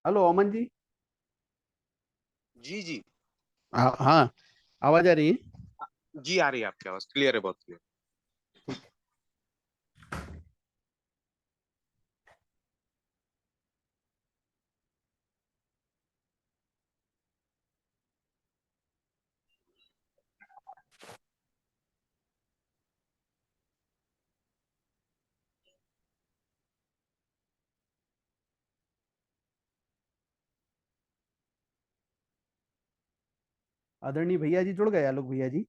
Hello Aman ji. जी जी। हाँ हाँ, आवाज आ रही है। जी आ रही है, आपकी आवाज क्लियर है, बहुत क्लियर। ठीक। आदरणीय भैया जी जुड़ गए, आलोक भैया जी।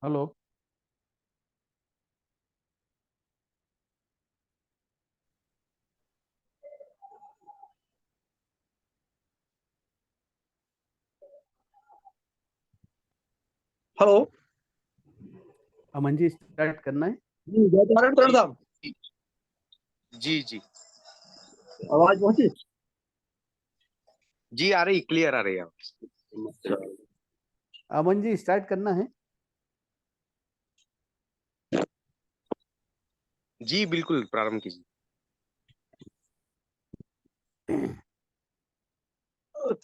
Hello. Hello. Aman ji start करना है। जी जय तारण तरण साहब, जी जी जी। आवाज पहुंची? जी आ रही, क्लियर आ रही है आवाज। अमन जी स्टार्ट करना है। जी बिल्कुल, प्रारंभ कीजिए।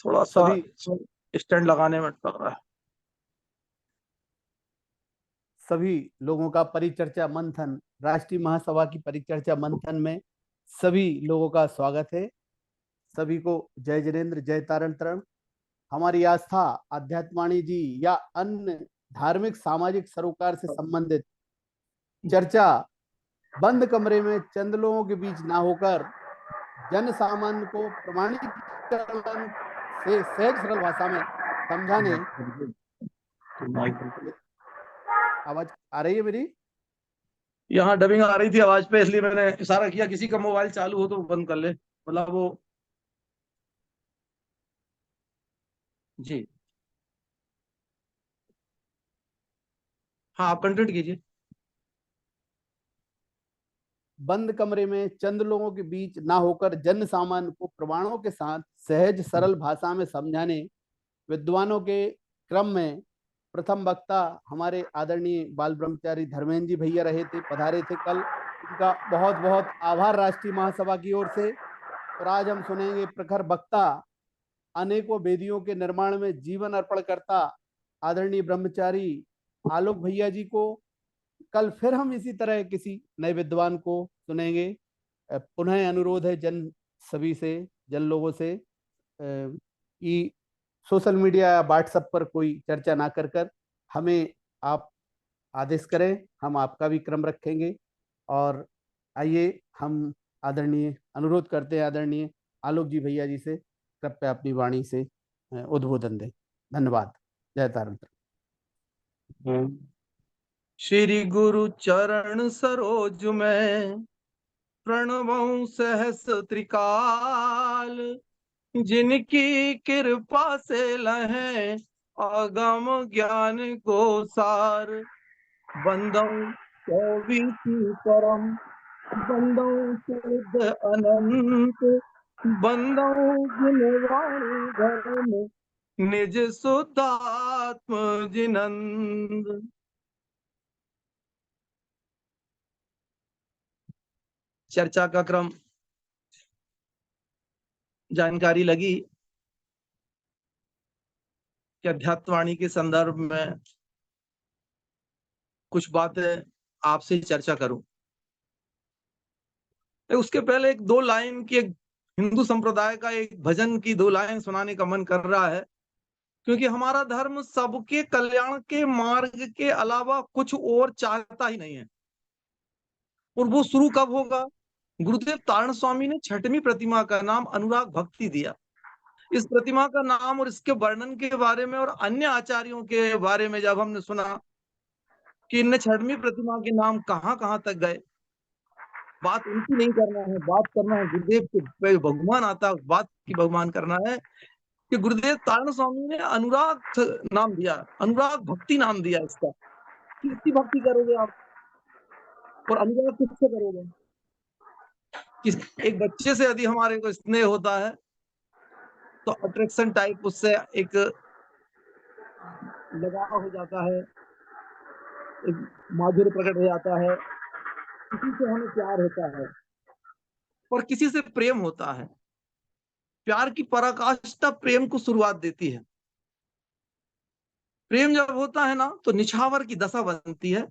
थोड़ा सा सभी स्टैंड लगाने में लग रहा है। सभी लोगों का परिचर्चा मंथन, राष्ट्रीय महासभा की परिचर्चा मंथन में सभी लोगों का स्वागत है। सभी को जय जिनेन्द्र, जय तारण तरण। हमारी आस्था, आध्यात्मवाणी जी या अन्य धार्मिक सामाजिक सरोकार से संबंधित चर्चा बंद कमरे में चंद लोगों के बीच ना होकर जन सामान्य को प्रमाणीकरण से सहज सरल भाषा में समझाने। आवाज आ रही है मेरी? यहाँ डबिंग आ रही थी आवाज पे, इसलिए मैंने इशारा किया किसी का मोबाइल चालू हो तो बंद कर ले, मतलब वो। जी हाँ, आप कंटिन्यू कीजिए। बंद कमरे में चंद लोगों के बीच ना होकर जन सामान्य को प्रमाणों के साथ सहज सरल भाषा में समझाने विद्वानों के क्रम में प्रथम वक्ता हमारे आदरणीय बाल ब्रह्मचारी धर्मेंद्र जी भैया रहे थे, पधारे थे कल। उनका बहुत बहुत आभार राष्ट्रीय महासभा की ओर से। और आज हम सुनेंगे प्रखर वक्ता, अनेकों वेदियों के निर्माण में जीवन अर्पण करता आदरणीय ब्रह्मचारी आलोक भैया जी को। कल फिर हम इसी तरह किसी नए विद्वान को सुनेंगे। पुनः अनुरोध है जन सभी से, जन लोगों से कि सोशल मीडिया या व्हाट्सएप पर कोई चर्चा ना कर हमें आप आदेश करें, हम आपका भी क्रम रखेंगे। और आइए हम आदरणीय अनुरोध करते हैं आदरणीय आलोक जी भैया जी से, कृपया अपनी वाणी से उद्बोधन दें। धन्यवाद। जय तारण। श्री गुरु चरण सरोज में प्रणवं सहस त्रिकाल, जिनकी कृपा से लहे आगम ज्ञान को सार। बंदौ चौबीसी परम, बंदौ शुद्ध अनंत, बंदौ जिनवाणी धर्म निज शुद्धात्म जिनंद। चर्चा का क्रम, जानकारी लगी कि अध्यात्मवाणी के संदर्भ में कुछ बातें आपसे चर्चा करूं। उसके पहले एक दो लाइन की, एक हिंदू संप्रदाय का एक भजन की दो लाइन सुनाने का मन कर रहा है, क्योंकि हमारा धर्म सबके कल्याण के मार्ग के अलावा कुछ और चाहता ही नहीं है। और वो शुरू कब होगा? गुरुदेव तारण स्वामी ने छठवीं प्रतिमा का नाम अनुराग भक्ति दिया। इस प्रतिमा का नाम और इसके वर्णन के बारे में और अन्य आचार्यों के बारे में जब हमने सुना कि इन छठवीं प्रतिमा के नाम कहां कहां तक गए, बात उनकी नहीं करना है, बात करना है गुरुदेव के भगवान आता, बात की भगवान करना है कि गुरुदेव तारण स्वामी ने अनुराग नाम दिया, अनुराग भक्ति नाम दिया इसका। किसकी भक्ति करोगे आप और अनुराग किससे करोगे? एक बच्चे से यदि हमारे को स्नेह होता है तो अट्रैक्शन टाइप उससे एक लगाव हो जाता है, एक माधुर्य प्रकट हो जाता है, किसी से हमें प्यार होता है और किसी से प्रेम होता है। प्यार की पराकाष्ठा प्रेम को शुरुआत देती है। प्रेम जब होता है ना तो निछावर की दशा बनती है।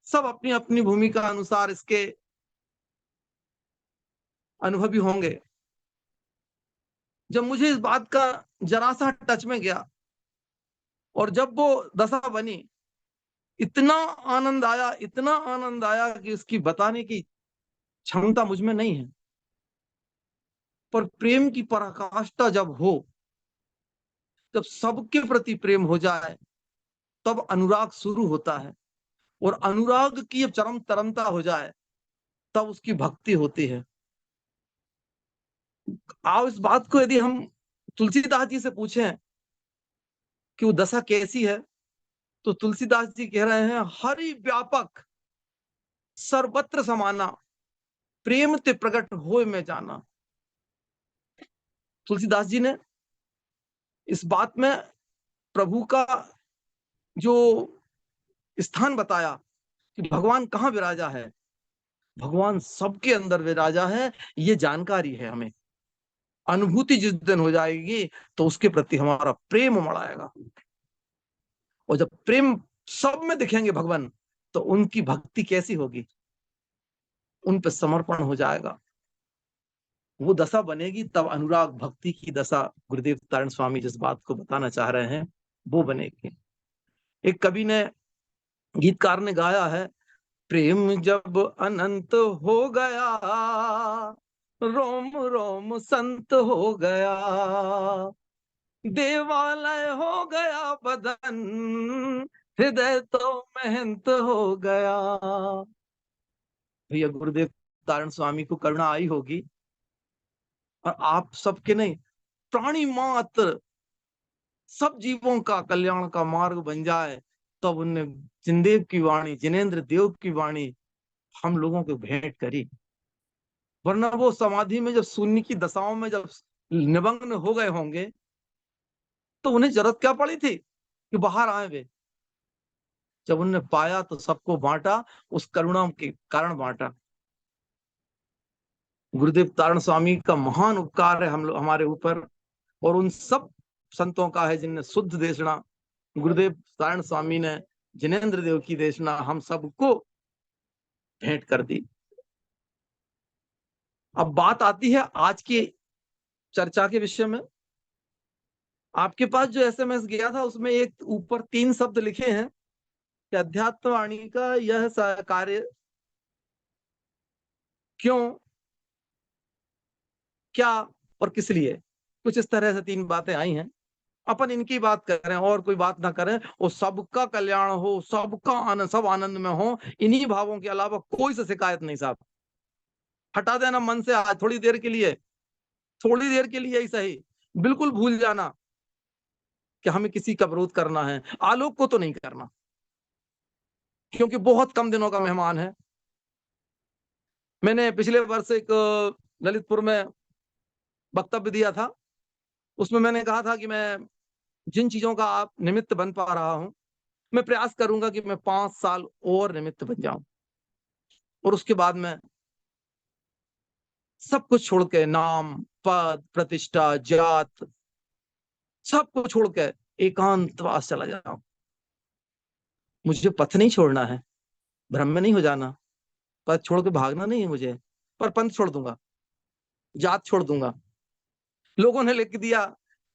सब अपनी अपनी भूमिका अनुसार इसके अनुभवी होंगे। जब मुझे इस बात का जरा सा टच में गया और जब वो दशा बनी, इतना आनंद आया, इतना आनंद आया कि इसकी बताने की क्षमता मुझ में नहीं है। पर प्रेम की पराकाष्ठा जब हो, जब सबके प्रति प्रेम हो जाए, तब अनुराग शुरू होता है और अनुराग की जब चरम तरमता हो जाए तब उसकी भक्ति होती है। आओ इस बात को यदि हम तुलसीदास जी से पूछें कि वो दशा कैसी है, तो तुलसीदास जी कह रहे हैं, हरि व्यापक सर्वत्र समाना, प्रेम ते प्रकट होए में जाना। तुलसीदास जी ने इस बात में प्रभु का जो स्थान बताया कि भगवान कहाँ विराजा है, भगवान सबके अंदर विराजा है, ये जानकारी है हमें। अनुभूति जिस दिन हो जाएगी तो उसके प्रति हमारा प्रेम उमड़ आएगा, और जब प्रेम सब में दिखेंगे भगवान, तो उनकी भक्ति कैसी होगी, उन पर समर्पण हो जाएगा, वो दशा बनेगी। तब अनुराग भक्ति की दशा गुरुदेव तारण स्वामी जिस बात को बताना चाह रहे हैं वो बनेगी। एक कवि ने, गीतकार ने गाया है, प्रेम जब अनंत हो गया, रोम रोम संत हो गया, देवालय हो गया बदन, हृदय तो महंत हो गया। भैया गुरुदेव तारण स्वामी को करुणा आई होगी, और आप सबके नहीं, प्राणी मात्र सब जीवों का कल्याण का मार्ग बन जाए, तब उनने जिनदेव की वाणी, जिनेन्द्र देव की वाणी हम लोगों को भेंट करी। वरना वो समाधि में जब शून्य की दशाओं में जब निमग्न हो गए होंगे, तो उन्हें जरूरत क्या पड़ी थी कि बाहर आए वे? जब उन्होंने पाया तो सबको बांटा, उस करुणा के कारण बांटा। गुरुदेव तारण स्वामी का महान उपकार है हमारे ऊपर, और उन सब संतों का है जिनने शुद्ध देशना, गुरुदेव तारण स्वामी ने जिनेन्द्र देव की देशना हम सबको भेंट कर दी। अब बात आती है आज की चर्चा के विषय में। आपके पास जो एसएमएस गया था उसमें एक ऊपर 3 शब्द लिखे हैं कि अध्यात्मवाणी का यह कार्य क्यों, क्या और किस लिए, कुछ इस तरह से 3 बातें आई हैं। अपन इनकी बात करें और कोई बात ना करें, और सबका कल्याण हो, सबका आनंद, सब आनंद में हो, इन्हीं भावों के अलावा कोई से शिकायत नहीं साहब। हटा देना मन से आज थोड़ी देर के लिए, थोड़ी देर के लिए ही सही, बिल्कुल भूल जाना कि हमें किसी का विरोध करना है। आलोक को तो नहीं करना, क्योंकि बहुत कम दिनों का मेहमान है। मैंने पिछले वर्ष एक ललितपुर में वक्तव्य दिया था, उसमें मैंने कहा था कि मैं जिन चीजों का आप निमित्त बन पा रहा हूं, मैं प्रयास करूंगा कि मैं 5 साल और निमित्त बन जाऊं, और उसके बाद में सब कुछ छोड़ के, नाम, पद, प्रतिष्ठा, जात, सब कुछ छोड़ के एकांतवास चला जाऊं। मुझे पथ नहीं छोड़ना है, भ्रम में नहीं हो जाना, पथ छोड़ के भागना नहीं है मुझे, पर पंथ छोड़ दूंगा, जात छोड़ दूंगा। लोगों ने लिख दिया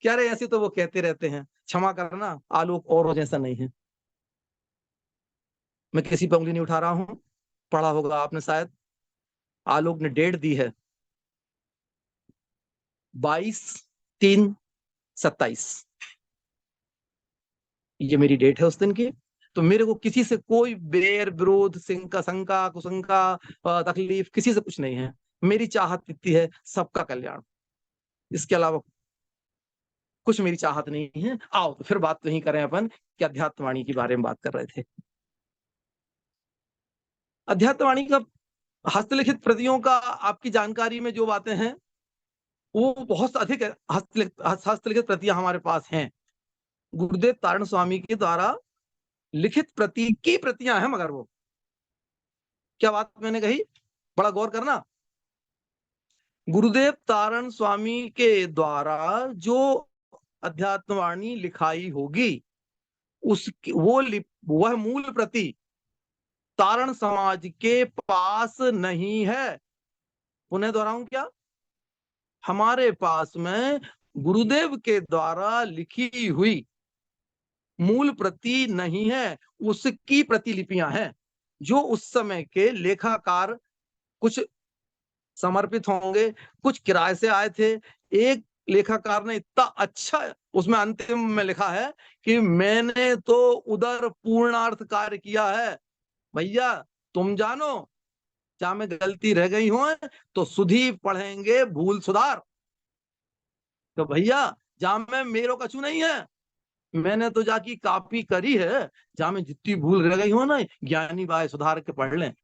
क्या रे, ऐसे तो वो कहते रहते हैं, क्षमा करना, आलोक और जैसा नहीं है। मैं किसी पर उंगली नहीं उठा रहा हूं, पढ़ा होगा आपने शायद, आलोक ने डेट दी है 22/3/27, ये मेरी डेट है उस दिन की। तो मेरे को किसी से कोई बैर विरोध, शंका कुशंका तकलीफ किसी से कुछ नहीं है। मेरी चाहत इतनी है सबका कल्याण, इसके अलावा कुछ मेरी चाहत नहीं है। आओ तो फिर बात नहीं करें अपन कि अध्यात्मवाणी के बारे में बात कर रहे थे। अध्यात्मवाणी का हस्तलिखित प्रतियों का आपकी जानकारी में जो बातें हैं वो बहुत अधिक है। हस्तलिखित प्रतियां हमारे पास हैं, गुरुदेव तारण स्वामी के द्वारा लिखित प्रति की प्रतियां हैं, मगर वो क्या बात मैंने कही, बड़ा गौर करना। गुरुदेव तारण स्वामी के द्वारा जो अध्यात्मवाणी लिखाई होगी उसकी वह मूल प्रति तारण समाज के पास नहीं है। पुनः दोहराऊं क्या, हमारे पास में गुरुदेव के द्वारा लिखी हुई मूल प्रति नहीं है, उसकी प्रतिलिपियां हैं जो उस समय के लेखाकार कुछ समर्पित होंगे, कुछ किराए से आए थे। एक लेखाकार ने इतना अच्छा उसमें अंतिम में लिखा है कि मैंने तो उधर पूर्णार्थ कार्य किया है, भैया तुम जानो, क्या में गलती रह गई हो तो सुधी पढ़ेंगे भूल सुधार। तो भैया जहां में मेरो कछु नहीं है, मैंने तो जाकी कॉपी करी है, जहां में जितनी भूल रह गई हो ना ज्ञानी बाय सुधार के पढ़ लें।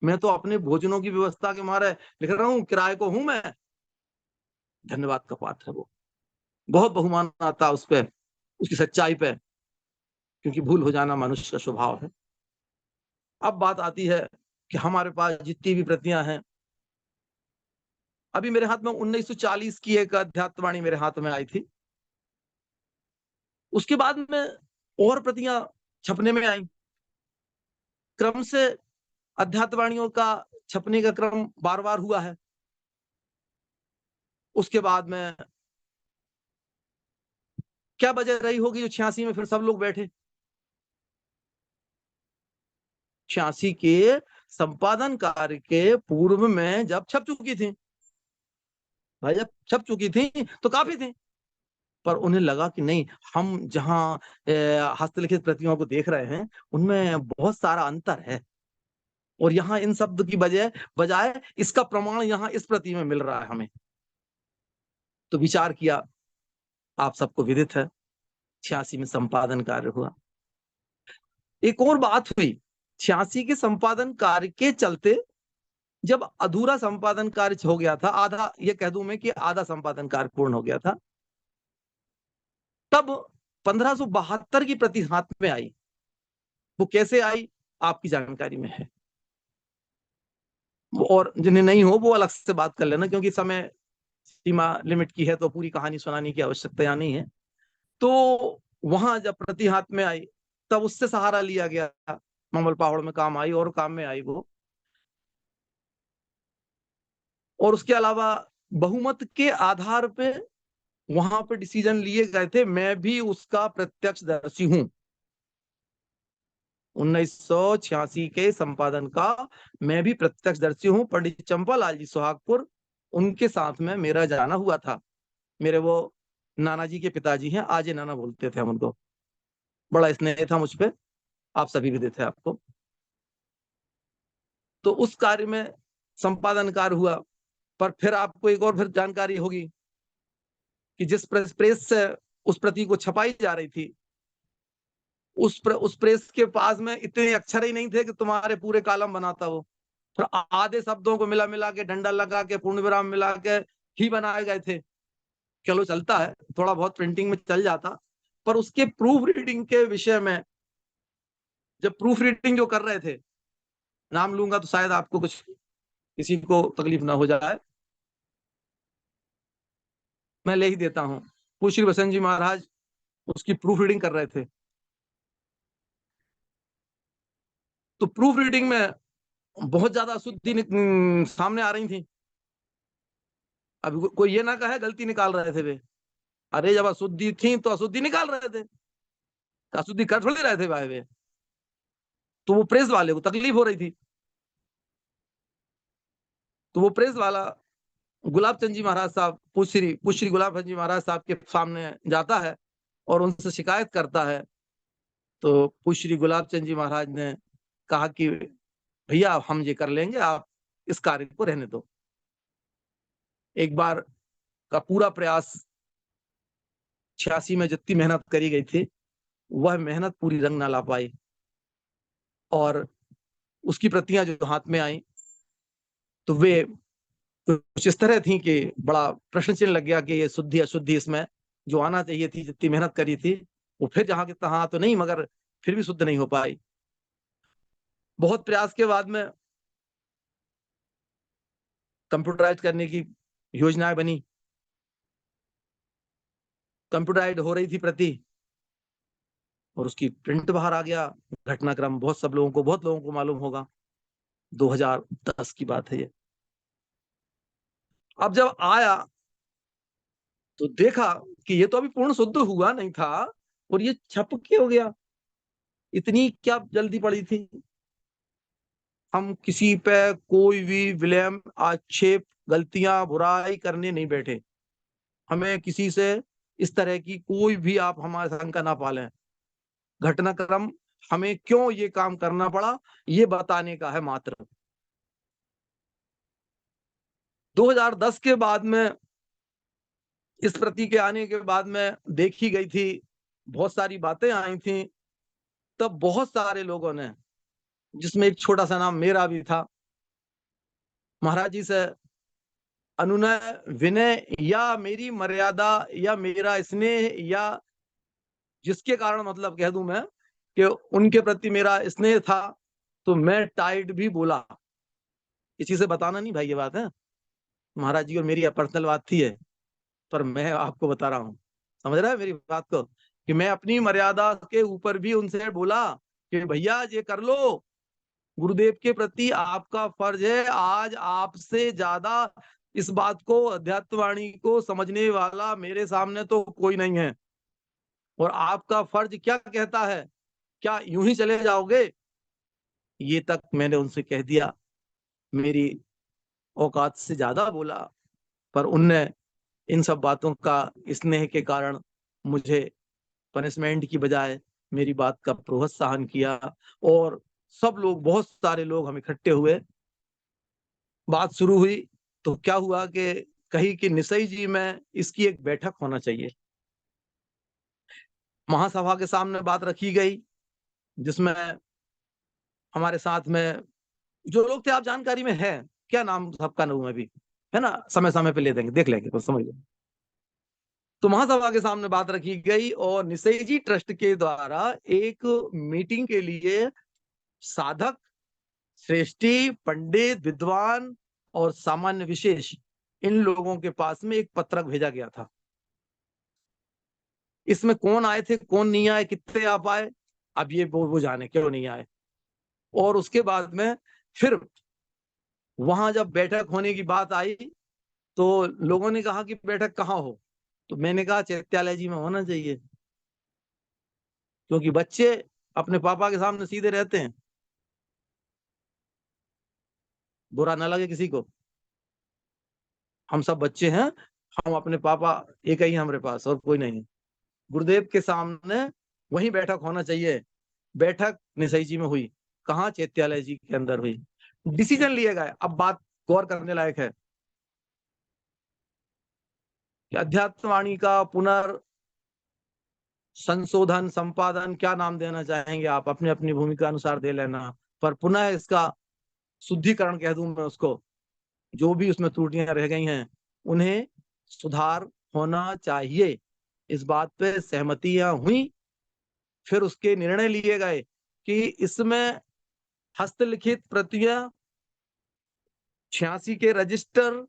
मैं तो अपने भोजनों की व्यवस्था के मारे लिख रहा हूँ, किराए को हूं मैं। धन्यवाद का पात्र है वो, बहुत बहुमान आता उस पर, उसकी सच्चाई पे, क्योंकि भूल हो जाना मनुष्य का स्वभाव है। अब बात आती है कि हमारे पास जितनी भी प्रतियां हैं, अभी मेरे हाथ में 1940 की एक अध्यात्मवाणी मेरे हाथ में आई थी। उसके बाद में और प्रतियां छपने में आई, क्रम से अध्यात्मवाणियों का छपने का क्रम बार बार हुआ है। उसके बाद में क्या वजह रही होगी जो 86 में फिर सब लोग बैठे। 86 के संपादन कार्य के पूर्व में जब छप चुकी थी भाई, जब छप चुकी थी तो काफी थी, पर उन्हें लगा कि नहीं, हम जहां हस्तलिखित प्रतियों को देख रहे हैं उनमें बहुत सारा अंतर है, और यहाँ इन शब्द की बजाय इसका प्रमाण यहाँ इस प्रति में मिल रहा है हमें। तो विचार किया, आप सबको विदित है 86 में संपादन कार्य हुआ। एक और बात हुई, 86 के संपादन कार्य के चलते जब अधूरा संपादन कार्य हो गया था, आधा, ये कह दूं मैं कि आधा संपादन कार्य पूर्ण हो गया था, तब 1572 की प्रति हाथ में आई। वो कैसे आई आपकी जानकारी में है, और जिन्हें नहीं हो वो अलग से बात कर लेना, क्योंकि समय सीमा लिमिट की है तो पूरी कहानी सुनाने की आवश्यकता नहीं है। तो वहां जब प्रति हाथ में आई तब उससे सहारा लिया गया, ममल पहाड़ में काम आई और काम में आई वो। और उसके अलावा बहुमत के आधार पे वहां पे डिसीजन लिए गए थे, मैं भी उसका प्रत्यक्षदर्शी हूं। 1986 के संपादन का मैं भी प्रत्यक्षदर्शी हूं। पंडित चंपालाल जी सुहागपुर, उनके साथ में मेरा जाना हुआ था। मेरे वो नाना जी के पिताजी हैं, आजे नाना बोलते थे हम उनको, बड़ा स्नेह था मुझ पे, आप सभी भी देते आपको। तो उस कार्य में संपादन कार्य हुआ। पर फिर आपको एक और फिर जानकारी होगी कि जिस प्रेस से उस प्रति को छपाई जा रही थी, उस प्रेस के पास में इतने अक्षर ही नहीं थे कि तुम्हारे पूरे कॉलम बनाता हो। फिर आधे शब्दों को मिला मिला के, डंडा लगा के, पूर्ण विराम मिला के ही बनाए गए थे। चलो चलता है, थोड़ा बहुत प्रिंटिंग में चल जाता, पर उसके प्रूफ रीडिंग के विषय में, जब प्रूफ रीडिंग जो कर रहे थे, नाम लूंगा तो शायद आपको कुछ, किसी को तकलीफ ना हो जाए, मैं ले ही देता हूं। पूज्य श्री बसंत जी महाराज उसकी प्रूफ रीडिंग कर रहे थे। तो प्रूफ रीडिंग में बहुत ज्यादा अशुद्धि सामने आ रही थी। अब कोई ये ना कहे गलती निकाल रहे थे वे, अरे जब अशुद्धि थी तो अशुद्धि निकाल रहे थे, अशुद्धि कर थोड़ी रहे थे भाई वे। तो वो प्रेस वाले को तकलीफ हो रही थी। तो वो प्रेस वाला गुलाब चंद जी महाराज साहब, पुष्य गुलाब चंद जी महाराज साहब के सामने जाता है और उनसे शिकायत करता है। तो पुष्य गुलाब चंद जी महाराज ने कहा कि भैया हम ये कर लेंगे, आप इस कार्य को रहने दो। एक बार का पूरा प्रयास 86 में जितनी मेहनत करी गई थी, वह मेहनत पूरी रंग ना ला पाई और उसकी प्रतियां जो हाथ में आई तो वे कुछ इस तरह थी कि बड़ा प्रश्न चिन्ह लग गया कि ये शुद्धि अशुद्धि इसमें जो आना चाहिए थी, जितनी मेहनत करी थी वो फिर जहां की तहां तो नहीं, मगर फिर भी शुद्ध नहीं हो पाई। बहुत प्रयास के बाद में कंप्यूटराइज करने की योजनाएं बनी, कंप्यूटराइज हो रही थी प्रति और उसकी प्रिंट बाहर आ गया। घटनाक्रम बहुत लोगों को मालूम होगा, 2010 की बात है ये। अब जब आया तो देखा कि ये तो अभी पूर्ण शुद्ध हुआ नहीं था और ये छप के हो गया। इतनी क्या जल्दी पड़ी थी। हम किसी पे कोई भी विलंब, आक्षेप, गलतियां, बुराई करने नहीं बैठे। हमें किसी से इस तरह की कोई भी आप हमारे शंका ना पालें। घटनाक्रम हमें क्यों ये काम करना पड़ा ये बताने का है मात्र। 2010 के बाद में, इस प्रति के आने के बाद में देखी गई थी, बहुत सारी बातें आई थी। तब बहुत सारे लोगों ने, जिसमें एक छोटा सा नाम मेरा भी था, महाराज जी से अनुनय, विनय या मेरी मर्यादा या मेरा स्नेह या जिसके कारण मतलब कह दूं मैं कि उनके प्रति मेरा स्नेह था, तो मैं टाइट भी बोला। किसी से बताना नहीं भाई ये बात है, महाराज जी और मेरी पर्सनल बात थी है, पर मैं आपको बता रहा हूं, समझ रहा है मेरी बात को, कि मैं अपनी मर्यादा के ऊपर भी उनसे बोला कि भैया ये कर लो, गुरुदेव के प्रति आपका फर्ज है। आज आपसे ज्यादा इस बात को, अध्यात्मवाणी को समझने वाला मेरे सामने तो कोई नहीं है और आपका फर्ज क्या कहता है, क्या यूं ही चले जाओगे? ये तक मैंने उनसे कह दिया, मेरी औकात से ज्यादा बोला, पर उनने इन सब बातों का स्नेह के कारण मुझे पनिशमेंट की बजाय मेरी बात का प्रोत्साहन किया और सब लोग, बहुत सारे लोग हम इकट्ठे हुए, बात शुरू हुई। तो क्या हुआ कि कही कि निसई जी में इसकी एक बैठक होना चाहिए। महासभा के सामने बात रखी गई, जिसमें हमारे साथ में जो लोग थे, आप जानकारी में है, क्या नाम सबका नू में भी है ना, समय समय पे ले देंगे, देख लेंगे तो समझ लेंगे। तो महासभा के सामने बात रखी गई और निसई जी ट्रस्ट के द्वारा एक मीटिंग के लिए साधक, श्रेष्ठी, पंडित, विद्वान और सामान्य विशेष, इन लोगों के पास में एक पत्रक भेजा गया था। इसमें कौन आए थे, कौन नहीं आए, कितने आ पाए, अब ये वो जाने क्यों नहीं आए। और उसके बाद में फिर वहां जब बैठक होने की बात आई तो लोगों ने कहा कि बैठक कहाँ हो, तो मैंने कहा चैत्यालय जी में होना चाहिए, क्योंकि बच्चे अपने पापा के सामने सीधे रहते हैं, बुरा ना लगे किसी को, हम सब बच्चे हैं, हम अपने पापा एक ही हमारे पास और कोई नहीं, गुरुदेव के सामने वही बैठक होना चाहिए। बैठक निसई जी में हुई, कहाँ, चैत्यालय जी के अंदर हुई। डिसीजन लिए गए। अब बात गौर करने लायक है कि अध्यात्मवाणी का संशोधन, संपादन, क्या नाम देना चाहेंगे आप, अपनी अपनी भूमिका अनुसार दे लेना, पर पुनः इसका शुद्धिकरण कह दूं मैं उसको, जो भी उसमें त्रुटियां रह गई हैं उन्हें सुधार होना चाहिए। इस बात पे सहमतियां हुई। फिर उसके निर्णय लिए गए कि इसमें हस्तलिखित प्रतियां, 86 के रजिस्टर,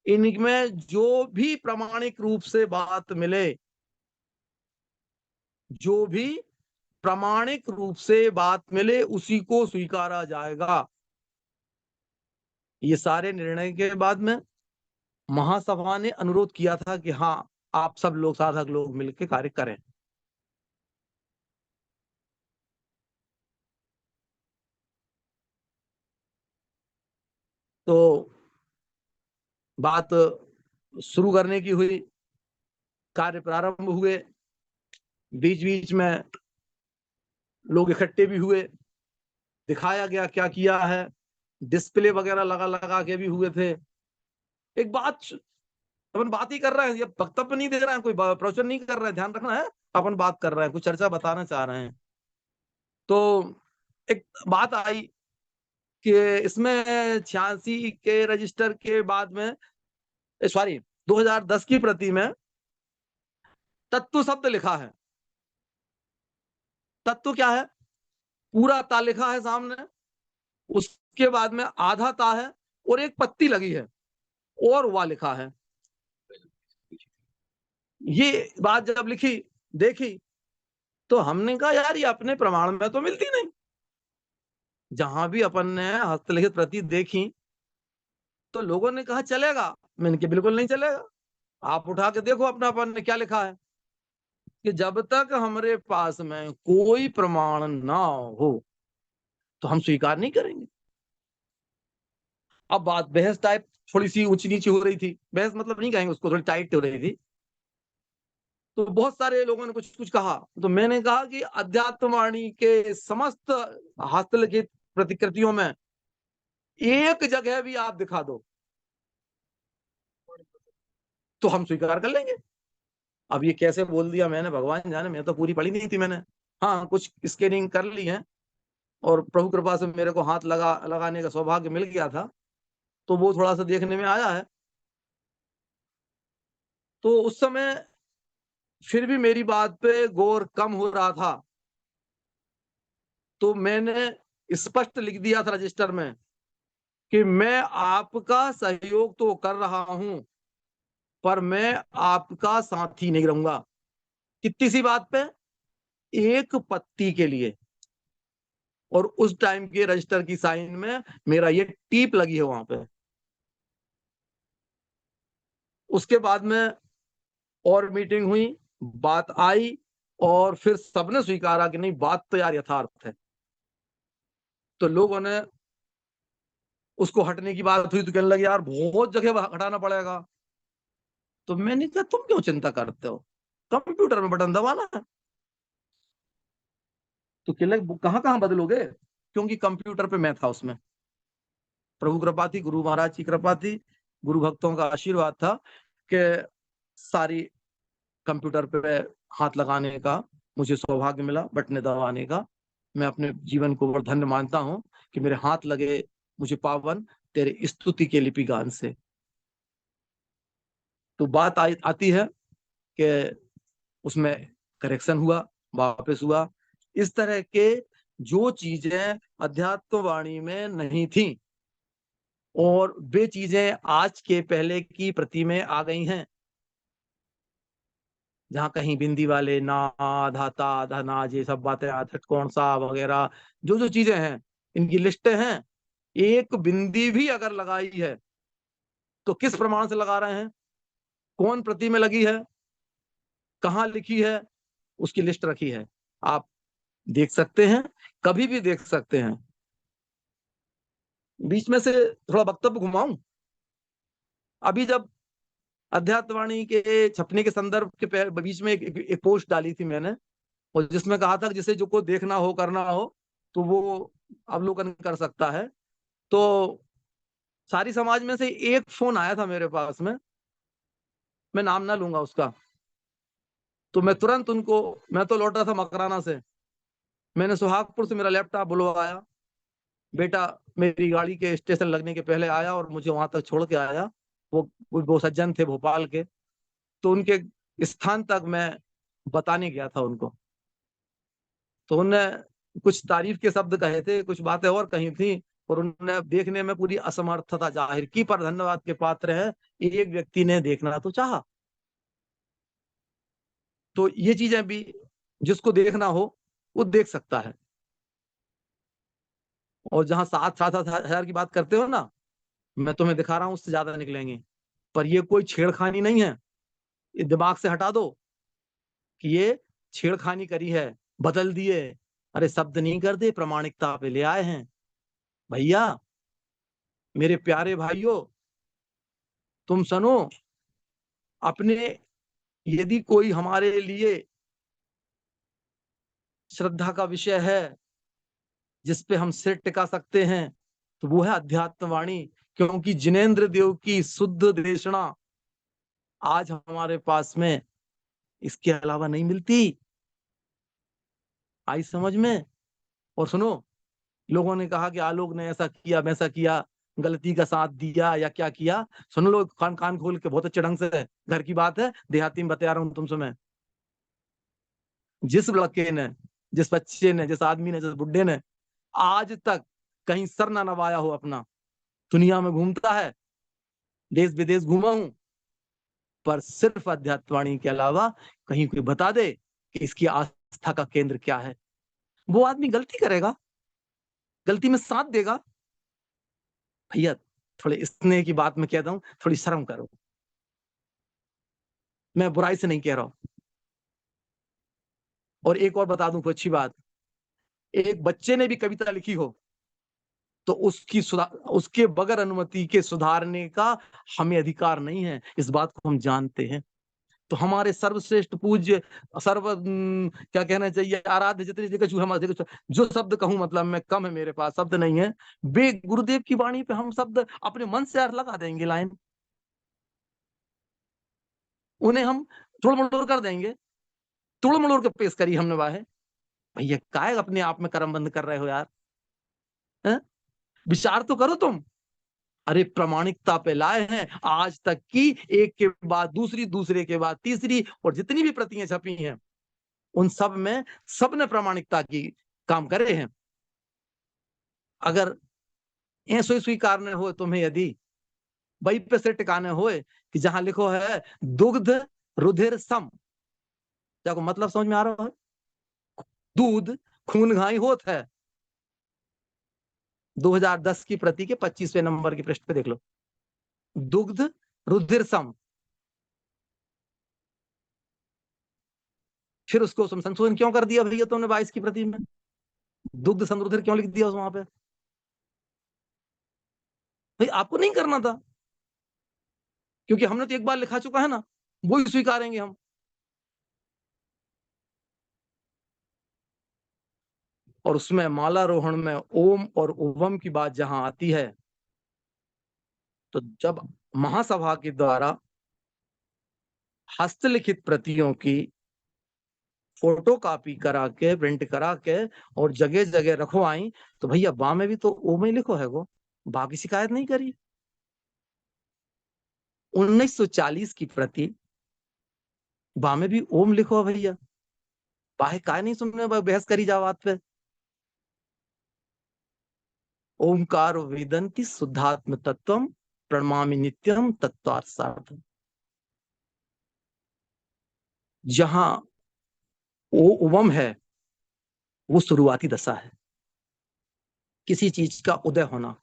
इनमें जो भी प्रामाणिक रूप से बात मिले, जो भी प्रामाणिक रूप से बात मिले उसी को स्वीकारा जाएगा। ये सारे निर्णय के बाद में महासभा ने अनुरोध किया था कि हाँ, आप सब लोग, साधक लोग मिलकर कार्य करें। तो बात शुरू करने की हुई, कार्य प्रारंभ हुए, बीच बीच में लोग इकट्ठे भी हुए, दिखाया गया क्या किया है, डिस्प्ले वगैरह लगा लगा के भी हुए थे। एक बात, अपन बात ही कर रहे हैं, ये वक्तव्य नहीं दे रहे हैं, कोई प्रवचन नहीं कर रहे हैं, ध्यान रखना है, अपन बात कर रहे हैं, कुछ चर्चा बताना चाह रहे हैं। तो एक बात आई कि इसमें 86 के रजिस्टर के बाद में, सॉरी 2010 की प्रति में तत्व शब्द लिखा है। तत्व क्या है? पूरा ता लिखा है सामने, उसके बाद में आधा ता है और एक पत्ती लगी है और वह लिखा है। ये बात जब लिखी देखी तो हमने कहा यार ये अपने प्रमाण में तो मिलती नहीं। जहां भी अपन ने हस्तलिखित प्रति देखी तो लोगों ने कहा चलेगा, मैंने कहा बिल्कुल नहीं चलेगा, आप उठा के देखो अपना अपन ने क्या लिखा है, कि जब तक हमारे पास में कोई प्रमाण ना हो तो हम स्वीकार नहीं करेंगे। अब बात बहस टाइप थोड़ी सी ऊंची नीची हो रही थी, बहस मतलब नहीं कहेंगे उसको, थोड़ी टाइट हो रही थी। तो बहुत सारे लोगों ने कुछ कुछ कहा, तो मैंने कहा कि अध्यात्मवाणी के समस्त हस्तलिखित प्रतिकृतियों में एक जगह भी आप दिखा दो तो हम स्वीकार कर लेंगे। अब ये कैसे बोल दिया मैंने, भगवान जाने, मैं तो पूरी पढ़ी नहीं थी मैंने, हाँ कुछ स्कैनिंग कर ली है और प्रभु कृपा से मेरे को हाथ लगाने का सौभाग्य मिल गया था, तो वो थोड़ा सा देखने में आया है। तो उस समय फिर भी मेरी बात पे गौर कम हो रहा था, तो मैंने स्पष्ट लिख दिया था रजिस्टर में कि मैं आपका सहयोग तो कर रहा हूं पर मैं आपका साथी नहीं रहूंगा। कितनी सी बात पे? एक पत्ती के लिए। और उस टाइम के रजिस्टर की साइन में मेरा ये टीप लगी है वहां पे। उसके बाद में और मीटिंग हुई, बात आई और फिर सबने स्वीकारा कि नहीं बात तो यार यथार्थ है। तो लोगों ने उसको हटने की बात हुई तो कहने लगे यार बहुत जगह हटाना पड़ेगा। तो मैंने कहा तुम क्यों चिंता करते हो, कंप्यूटर में बटन दबाना है। तो कहने लगे कहां कहां बदलोगे, क्योंकि कंप्यूटर पे मैं था उसमें। प्रभु कृपा थी, गुरु महाराज की कृपा थी, गुरु भक्तों का आशीर्वाद था कि सारी कंप्यूटर पे हाथ लगाने का मुझे सौभाग्य मिला, बटने दबाने का। मैं अपने जीवन को बड़ा धन्य मानता हूं कि मेरे हाथ लगे मुझे पावन तेरे स्तुति के लिपि गान से। तो बात आती है कि उसमें करेक्शन हुआ, वापस हुआ। इस तरह के जो चीजें अध्यात्मवाणी में नहीं थी और वे चीजें आज के पहले की प्रति में आ गई हैं, जहां कहीं बिंदी वाले ना, धाता, धनाज, ये सब बातें, कौन सा वगैरह जो जो चीजें हैं इनकी लिस्टें हैं। एक बिंदी भी अगर लगाई है तो किस प्रमाण से लगा रहे हैं, कौन प्रति में लगी है, कहां लिखी है, उसकी लिस्ट रखी है। आप देख सकते हैं, कभी भी देख सकते हैं। बीच में से थोड़ा वक्तव्य घुमाऊं। अभी जब अध्यात्मवाणी के छपने के संदर्भ के बीच में एक पोस्ट डाली थी मैंने, और जिसमें कहा था कि जिसे जो को देखना हो करना हो तो वो अवलोकन कर सकता है। तो सारी समाज में से एक फोन आया था मेरे पास में, मैं नाम ना लूंगा उसका। तो मैं तुरंत उनको, मैं तो लौट रहा था मकराना से, मैंने सुहागपुर से मेरा लैपटॉप बुलवाया, बेटा मेरी गाड़ी के स्टेशन लगने के पहले आया और मुझे वहां तक छोड़ के आया। वो सज्जन थे भोपाल के, तो उनके स्थान तक मैं बताने गया था उनको। तो उन्होंने कुछ तारीफ के शब्द कहे थे, कुछ बातें और कही थी, और उन्होंने देखने में पूरी असमर्थता जाहिर की, पर धन्यवाद के पात्र है एक व्यक्ति ने देखना तो चाहा। तो ये चीजें भी जिसको देखना हो वो देख सकता है। और जहां 7,000 की बात करते हो ना, मैं तुम्हें दिखा रहा हूं उससे ज्यादा निकलेंगे। पर ये कोई छेड़खानी नहीं है, ये दिमाग से हटा दो कि ये छेड़खानी करी है, बदल दिए। अरे शब्द नहीं कर दे, प्रामाणिकता पे ले आए हैं भैया। मेरे प्यारे भाइयों, तुम सुनो, अपने यदि कोई हमारे लिए श्रद्धा का विषय है जिस पे हम सिर टिका सकते हैं, तो वो है अध्यात्मवाणी। क्योंकि जिनेंद्र देव की शुद्ध देशना आज हमारे पास में इसके अलावा नहीं मिलती। आई समझ में? और सुनो, लोगों ने कहा कि आलोक ने ऐसा किया वैसा किया, गलती का साथ दिया या क्या किया। सुन लो कान कान खोल के, बहुत अच्छे ढंग से, घर की बात है, देहाती में बता रहा हूं तुमसे मैं। जिस लड़के ने, जिस बच्चे ने, जिस आदमी ने, जिस बुड्ढे ने आज तक कहीं सर ना नवाया हो अपना, दुनिया में घूमता है, देश विदेश घूमा हूं, पर सिर्फ अध्यात्मवाणी के अलावा कहीं कोई बता दे कि इसकी आस्था का केंद्र क्या है, वो आदमी गलती करेगा, गलती में साथ देगा। भैया थोड़े स्नेह की बात में कहता हूं, थोड़ी शर्म करो, मैं बुराई से नहीं कह रहा हूं। और एक और बता दूं कोई अच्छी बात, एक बच्चे ने भी कविता लिखी हो तो उसके बगैर अनुमति के सुधारने का हमें अधिकार नहीं है, इस बात को हम जानते हैं। तो हमारे सर्वश्रेष्ठ पूज्य क्या कहना चाहिए, आराध्य जितने जगह हमारे जो शब्द कहूं, मतलब मैं कम है, मेरे पास शब्द नहीं है, वे गुरुदेव की वाणी पे हम शब्द अपने मन से यार लगा देंगे, लाइन उन्हें हम तोड़ मड़ोड़ कर देंगे, तोड़ मड़ोड़ के पेश करी हमने वाहे। भैया काय अपने आप में कर्म बंद कर रहे हो यार, है? विचार तो करो तुम। अरे प्रामाणिकता पे लाए हैं आज तक की, एक के बाद दूसरी, दूसरे के बाद तीसरी, और जितनी भी प्रतियां छपी हैं उन सब में सबने प्रामाणिकता की काम करे हैं। अगर ऐसो स्वीकारने हो तुम्हें, यदि वही पे से टिकाने हो कि जहां लिखो है दुग्ध रुधिर सम, क्या को मतलब समझ में आ रहा है? दूध खून घाई होत है, 2010 की प्रति के 25वें नंबर के पृष्ठ पे देख लो, दुग्ध रुधिर सम। फिर उसको संशोधन क्यों कर दिया भैया तुमने 22 की प्रति में, दुग्ध समरुधिर क्यों लिख दिया वहां पे? भाई आपको नहीं करना था, क्योंकि हमने तो एक बार लिखा चुका है ना, वही स्वीकारेंगे हम। और उसमें मालारोहण में ओम और ओवम की बात जहां आती है, तो जब महासभा के द्वारा हस्तलिखित प्रतियों की फोटो कॉपी करा के, प्रिंट करा के और जगह जगह रखवाई, तो भैया बा में भी तो ओम ही लिखो है, वो बाकी शिकायत नहीं करी। 1940 की प्रति बा में भी ओम लिखो है भैया, बाहे काय नहीं सुनने बहस करी जा बात पे। ओंकार वेदंती शुद्धात्म तत्वम प्रणमामि नित्यम तत्वार्थसार्थम। जहां ओवम है वो शुरुआती दशा है, किसी चीज का उदय होना।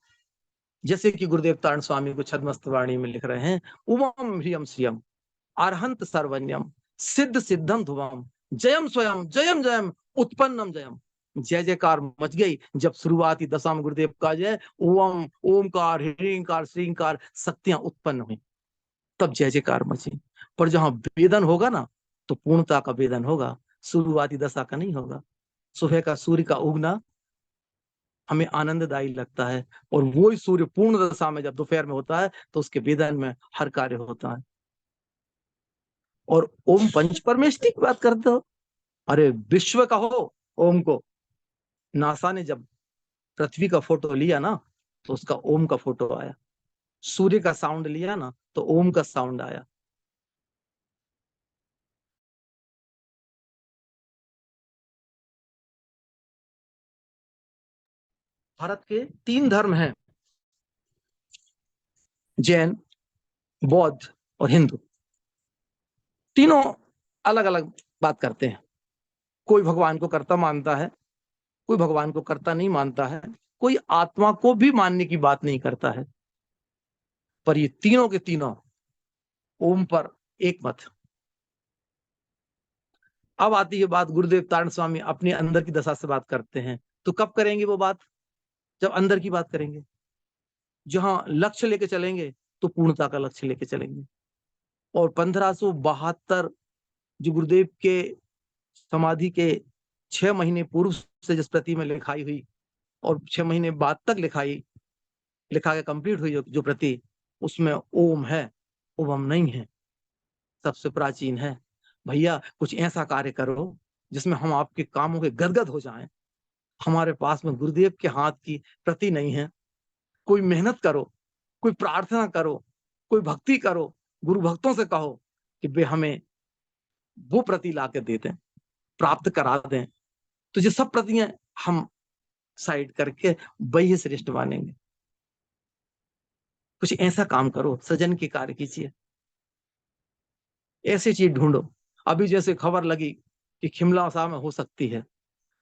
जैसे कि गुरुदेव तारण स्वामी को छद्मस्तवाणी में लिख रहे हैं, उवम ह्रियम श्रियम अरहंत सर्वन्यम सिद्ध सिद्धम ध्रुवम जयम स्वयं जयम जयम उत्पन्नम जयम। जय जयकार मच गई जब शुरुआती दशा में गुरुदेव का जय ओम ओमकार ह्रींकार श्रींकार शक्तियां उत्पन्न हुई, तब जय जयकार मची। पर जहां वेदन होगा ना, तो पूर्णता का वेदन होगा, शुरुआती दशा का नहीं होगा। सुबह का सूर्य का उगना हमें आनंददायी लगता है, और वो सूर्य पूर्ण दशा में जब दोपहर में होता है तो उसके वेदन में हर कार्य होता है। और ओम पंच परमेष्टि की बात करते हो, अरे विश्व का हो ओम को। नासा ने जब पृथ्वी का फोटो लिया ना, तो उसका ओम का फोटो आया। सूर्य का साउंड लिया ना, तो ओम का साउंड आया। भारत के 3 धर्म हैं, जैन, बौद्ध और हिंदू। तीनों अलग अलग बात करते हैं। कोई भगवान को कर्ता मानता है, कोई भगवान को कर्ता नहीं मानता है, कोई आत्मा को भी मानने की बात नहीं करता है, पर ये तीनों के तीनों ओम पर एक मत। अब आती है बात, गुरुदेव तारण स्वामी अपने अंदर की दशा से बात करते हैं, तो कब करेंगे वो बात? जब अंदर की बात करेंगे। जहां लक्ष्य लेके चलेंगे तो पूर्णता का लक्ष्य लेके चलेंगे। और 1572 जो गुरुदेव के समाधि के 6 महीने पूर्व से जिस प्रति में लिखाई हुई और 6 महीने बाद तक लिखा के कंप्लीट हुई जो प्रति, उसमें ओम है, ओम नहीं है, सबसे प्राचीन है। भैया कुछ ऐसा कार्य करो जिसमें हम आपके कामों के गदगद हो जाएं। हमारे पास में गुरुदेव के हाथ की प्रति नहीं है। कोई मेहनत करो, कोई प्रार्थना करो, कोई भक्ति करो, गुरु भक्तों से कहो कि वे हमें वो प्रति ला के दे दें, प्राप्त करा दें। तो ये सब प्रतियां हम साइड करके वही श्रेष्ठ मानेंगे। कुछ ऐसा काम करो, सृजन के कार्य कीजिए, ऐसी चीज ढूंढो। अभी जैसे खबर लगी कि खिमलासा में हो सकती है,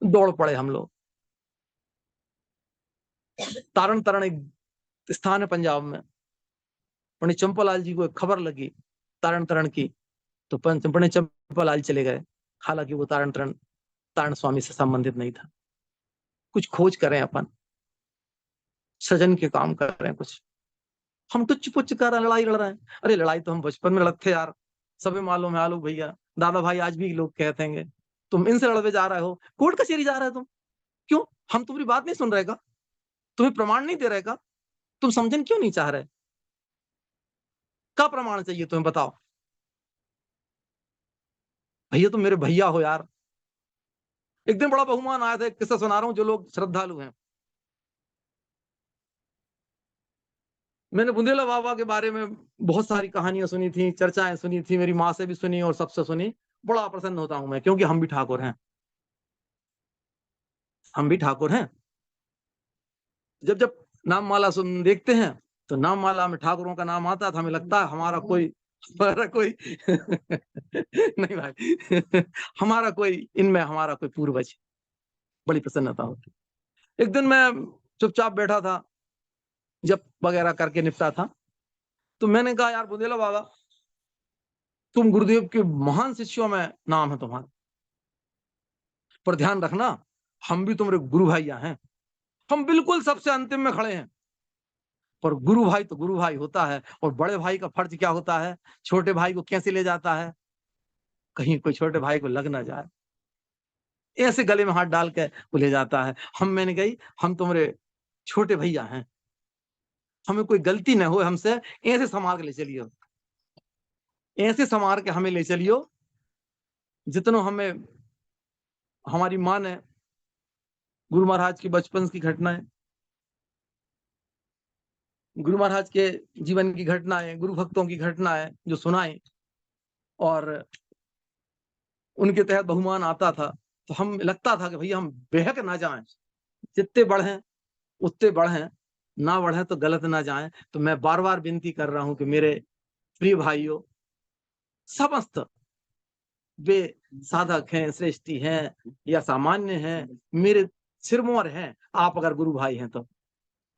दौड़ पड़े हम लोग। तारण तारण एक स्थान है पंजाब में, पंडित चंपालाल जी को एक खबर लगी तारण तारण की, तो पंडित चंपालाल चले गए। हालांकि वो तारण स्वामी से संबंधित नहीं था। कुछ खोज करें, अपन सृजन के काम कर रहे हैं कुछ। हम टुच्च पुच्च कर लड़ाई लड़ रहे हैं। अरे लड़ाई तो हम बचपन में लड़ते यार, सभी मालूम है। आलू भैया, दादा भाई, आज भी लोग कहते हैं तुम इनसे लड़वे जा रहे हो, कोर्ट कचहरी जा रहे हो तुम। क्यों? हम तुम्हारी बात नहीं सुन रहेगा, तुम्हें प्रमाण नहीं दे रहेगा, तुम समझन क्यों नहीं चाह रहे? क्या प्रमाण चाहिए तुम्हें, बताओ भैया। तुम मेरे भैया हो यार। एक दिन बड़ा बहुमान आया था, किस्सा सुना रहा हूं। जो लोग श्रद्धालु हैं, मैंने बुंदेला बाबा के बारे में बहुत सारी कहानियां सुनी थी, चर्चाएं सुनी थी, मेरी माँ से भी सुनी और सबसे सुनी। बड़ा प्रसन्न होता हूं मैं, क्योंकि हम भी ठाकुर हैं, हम भी ठाकुर हैं। जब जब नाम माला सुन देखते हैं तो नाम माला में ठाकुरों का नाम आता था, हमें लगता है हमारा कोई नहीं भाई, हमारा कोई इनमें हमारा कोई पूर्वज। बड़ी प्रसन्नता होती। एक दिन मैं चुपचाप बैठा था, जब वगैरह करके निपटा था, तो मैंने कहा यार बुंदेला बाबा, तुम गुरुदेव के महान शिष्यों में नाम है तुम्हारा, पर ध्यान रखना हम भी तुम्हारे गुरु भाइया हैं। हम बिल्कुल सबसे अंतिम में खड़े हैं, पर गुरु भाई तो गुरु भाई होता है। और बड़े भाई का फर्ज क्या होता है? छोटे भाई को कैसे ले जाता है, कहीं कोई छोटे भाई को लग ना जाए, ऐसे गले में हाथ डाल के वो ले जाता है। मैंने कही हम तुम्हारे छोटे भैया हैं, हमें कोई गलती न हो हमसे, ऐसे संभाल के ले चलियो, ऐसे संभाल के हमें ले चलियो जितना हमें हमारी मां ने गुरु महाराज की बचपन की घटनाएं, गुरु महाराज के जीवन की घटनाएं, गुरु भक्तों की घटनाएं जो सुनाई, और उनके तहत बहुमान आता था, तो हम लगता था कि भैया हम बेहक ना जाएं, जितने बढ़े उतने बढ़े, ना बढ़े तो गलत ना जाएं। तो मैं बार बार विनती कर रहा हूं कि मेरे प्रिय भाइयों, समस्त वे साधक हैं, श्रेष्ठी हैं या सामान्य हैं, मेरे सिरमौर हैं, आप अगर गुरु भाई हैं तो,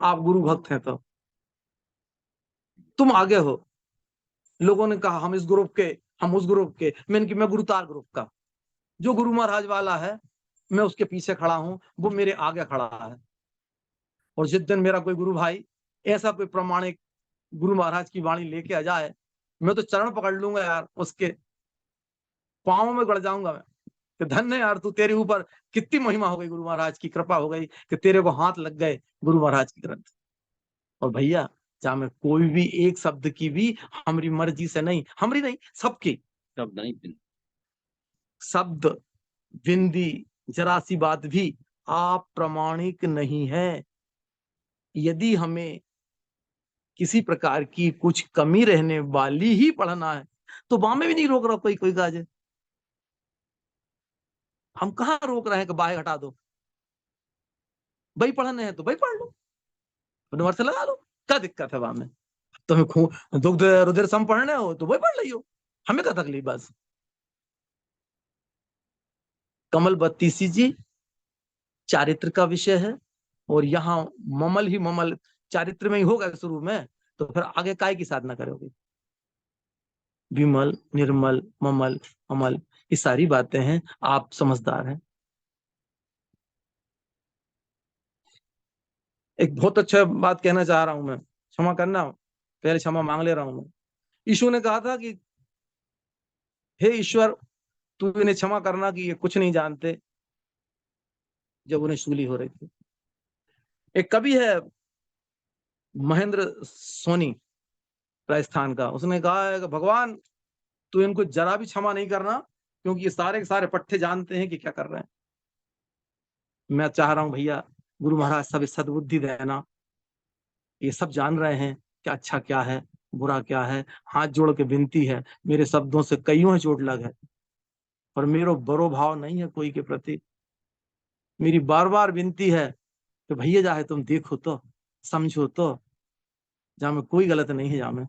आप गुरु भक्त हैं तो तुम आगे हो। लोगों ने कहा हम इस ग्रुप के, हम उस ग्रुप के। मैं गुरुतार ग्रुप का, जो गुरु महाराज वाला है मैं उसके पीछे खड़ा हूं, वो मेरे आगे खड़ा है। और जिस दिन मेरा कोई गुरु भाई ऐसा कोई प्रमाणिक गुरु महाराज की वाणी लेके आ जाए, मैं तो चरण पकड़ लूंगा यार, उसके पांव में गड़ जाऊंगा मैं कि धन्य यार तू, तेरे ऊपर कितनी महिमा हो गई, गुरु महाराज की कृपा हो गई कि तेरे को हाथ लग गए गुरु महाराज की ग्रंथ। और भैया चाहे मैं कोई भी एक शब्द की भी हमारी मर्जी से नहीं, हमारी नहीं, सबकी शब्द नहीं, शब्द बिंदी जरा सी बात भी आप प्रमाणिक नहीं है। यदि हमें किसी प्रकार की कुछ कमी रहने वाली ही पढ़ना है तो वहां में भी नहीं रोक रहा कोई काज है। हम कहाँ रोक रहे हैं कि बाहें हटा दो, भाई पढ़ने हैं तो भाई पढ़ लो, नंबर से लगा लो, क्या दिक्कत है वहां में? तुम्हें खून दुग्ध रुधिर सम पढ़ने हो तो वही पढ़ लियो, हमें क्या तकलीफ। बस कमल बत्तीसी जी चारित्र का विषय है, और यहाँ ममल ही ममल चारित्र में ही होगा शुरू में, तो फिर आगे काय की साधना करोगे? विमल, निर्मल, ममल, अमल, ये सारी बातें हैं, आप समझदार हैं। एक बहुत अच्छा बात कहना चाह रहा हूं मैं। क्षमा करना, पहले क्षमा मांग ले रहा हूं मैं। यीशु ने कहा था कि हे ईश्वर, तू इन्हें क्षमा करना कि ये कुछ नहीं जानते, जब उन्हें सूली हो रही थी। एक कवि है महेंद्र सोनी, राजस्थान का, उसने कहा है कि भगवान तू इनको जरा भी क्षमा नहीं करना, क्योंकि ये सारे के सारे पट्टे जानते हैं कि क्या कर रहे हैं। मैं चाह रहा हूं भैया, गुरु महाराज सब सद्बुद्धि देना, ये सब जान रहे हैं क्या अच्छा क्या है, बुरा क्या है। हाथ जोड़ के विनती है, मेरे शब्दों से कईयों चोट लग है, पर मेरो बड़ो भाव नहीं है कोई के प्रति। मेरी बार बार विनती है कि भैया जाए तुम देखो तो, समझो तो, जहां में कोई गलत नहीं है, जहां में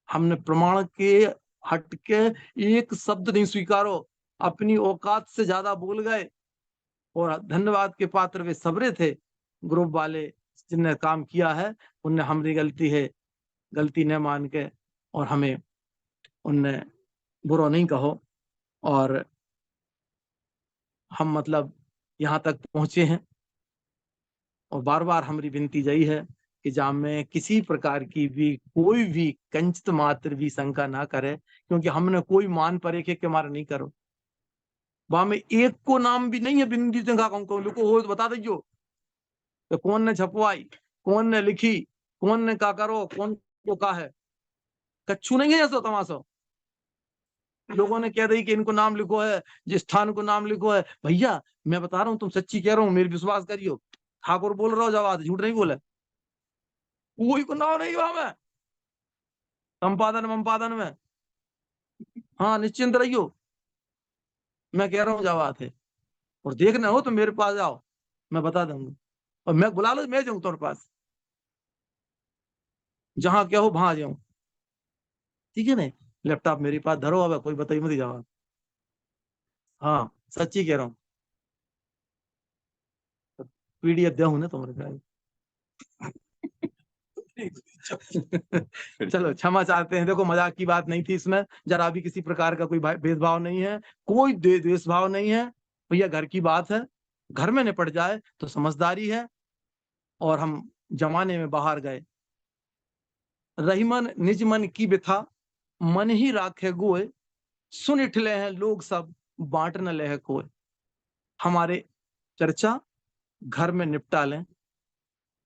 हमने प्रमाण के हट के एक शब्द नहीं स्वीकारो, अपनी औकात से ज्यादा बोल गए। और धन्यवाद के पात्र वे सबरे थे ग्रुप वाले जिनने काम किया है, उनने हमारी गलती है, गलती न मान के, और हमें उनने बुरा नहीं कहो। और हम मतलब यहाँ तक पहुंचे हैं, और बार बार हमारी विनती यही है कि जहाँ में किसी प्रकार की भी कोई भी कंचित मात्र भी शंका ना करे, क्योंकि हमने कोई मान परेखे के मारे नहीं करो। वहां में एक को नाम भी नहीं है बिंदी से लिखो हो तो बता दीजिए, तो कौन ने छपवाई, कौन ने लिखी, कौन ने का करो, कौन को का है, कच्छू नहीं है ऐसा तमाशा। लोगों ने कह दी कि इनको नाम लिखो है, जिस स्थान को नाम लिखो है। भैया मैं बता रहा हूँ, तुम सच्ची कह रहा हूँ, मेरी विश्वास करियो, ठाकुर बोल रहा हो जवाब, झूठ नहीं बोले, कोई को नाम नहीं हुआ मैं संपादन में। हाँ निश्चिंत रहियो, मैं कह रहा हूँ जवाब है, और देखना हो तो मेरे पास आओ, मैं बता दूंगा, और मैं बुला लो, मैं जाऊँ तुम्हारे पास, जहां क्या हो वहां जाऊं, ठीक है ना। लैपटॉप मेरे पास धरो, अब कोई बताइए मत जवाब। हाँ सच्ची कह रहा हूँ, पीडीएफ दे ना तुम्हारे चलो क्षमा चाहते हैं, देखो मजाक की बात नहीं थी इसमें, जरा भी किसी प्रकार का कोई भेदभाव नहीं है, कोई द्वेष भाव नहीं है भैया, घर की बात है, घर में निपट जाए तो समझदारी है। और हम जमाने में बाहर गए, रहीमन निज मन की बिथा, मन ही राखे गोए, सुन इठले हैं लोग सब, बांट न ले कोई। हमारे चर्चा घर में निपटा लें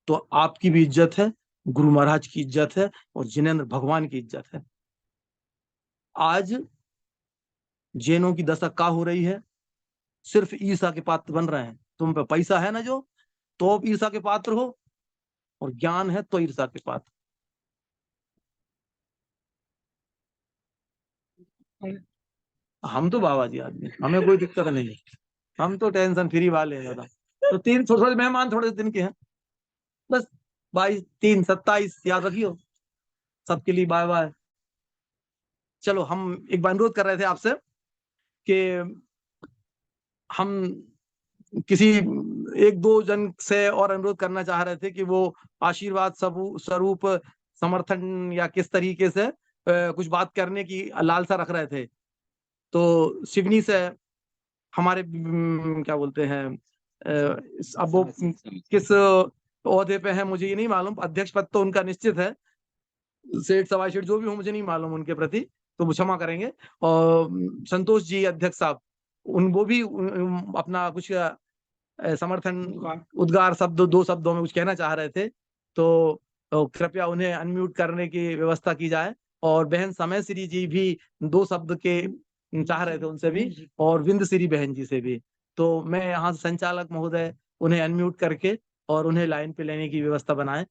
तो आपकी भी इज्जत है, गुरु महाराज की इज्जत है, और जिनेंद्र भगवान की इज्जत है। आज जैनों की दशा का हो रही है, सिर्फ ईर्षा के पात्र बन रहे हैं। तुम पे पैसा है ना जो, तो ईर्षा के पात्र हो, और ज्ञान है तो ईर्षा के पात्र। हम तो बाबा जी आदमी, हमें कोई दिक्कत नहीं है, हम तो टेंशन फ्री वाले हैं दादा। तो तीन थोड़े मेहमान थोड़े दिन के हैं बस, 22, 3, 27 याद रखियो, सबके लिए बाय बाय। चलो हम एक बार अनुरोध कर रहे थे आपसे कि हम किसी एक दो जन से और अनुरोध करना चाह रहे थे कि वो आशीर्वाद स्वरूप समर्थन या किस तरीके से कुछ बात करने की लालसा रख रहे थे। तो सिवनी से हमारे क्या बोलते हैं, अब वो किस ओहदे पे है मुझे ये नहीं मालूम, अध्यक्ष पद तो उनका निश्चित है, सेठ सवा सेठ जो भी हो मुझे नहीं मालूम उनके प्रति, तो वो क्षमा करेंगे। और संतोष जी अध्यक्ष साहब, वो भी अपना कुछ समर्थन उद्गार शब्द, दो शब्दों में कुछ कहना चाह रहे थे, तो कृपया उन्हें अनम्यूट करने की व्यवस्था की जाए। और बहन समय श्री जी भी 2 शब्द के चाह रहे थे, उनसे भी, और विंद श्री बहन जी से भी। तो मैं यहाँ से संचालक महोदय उन्हें अनम्यूट करके और उन्हें लाइन पे लेने की व्यवस्था बनाए।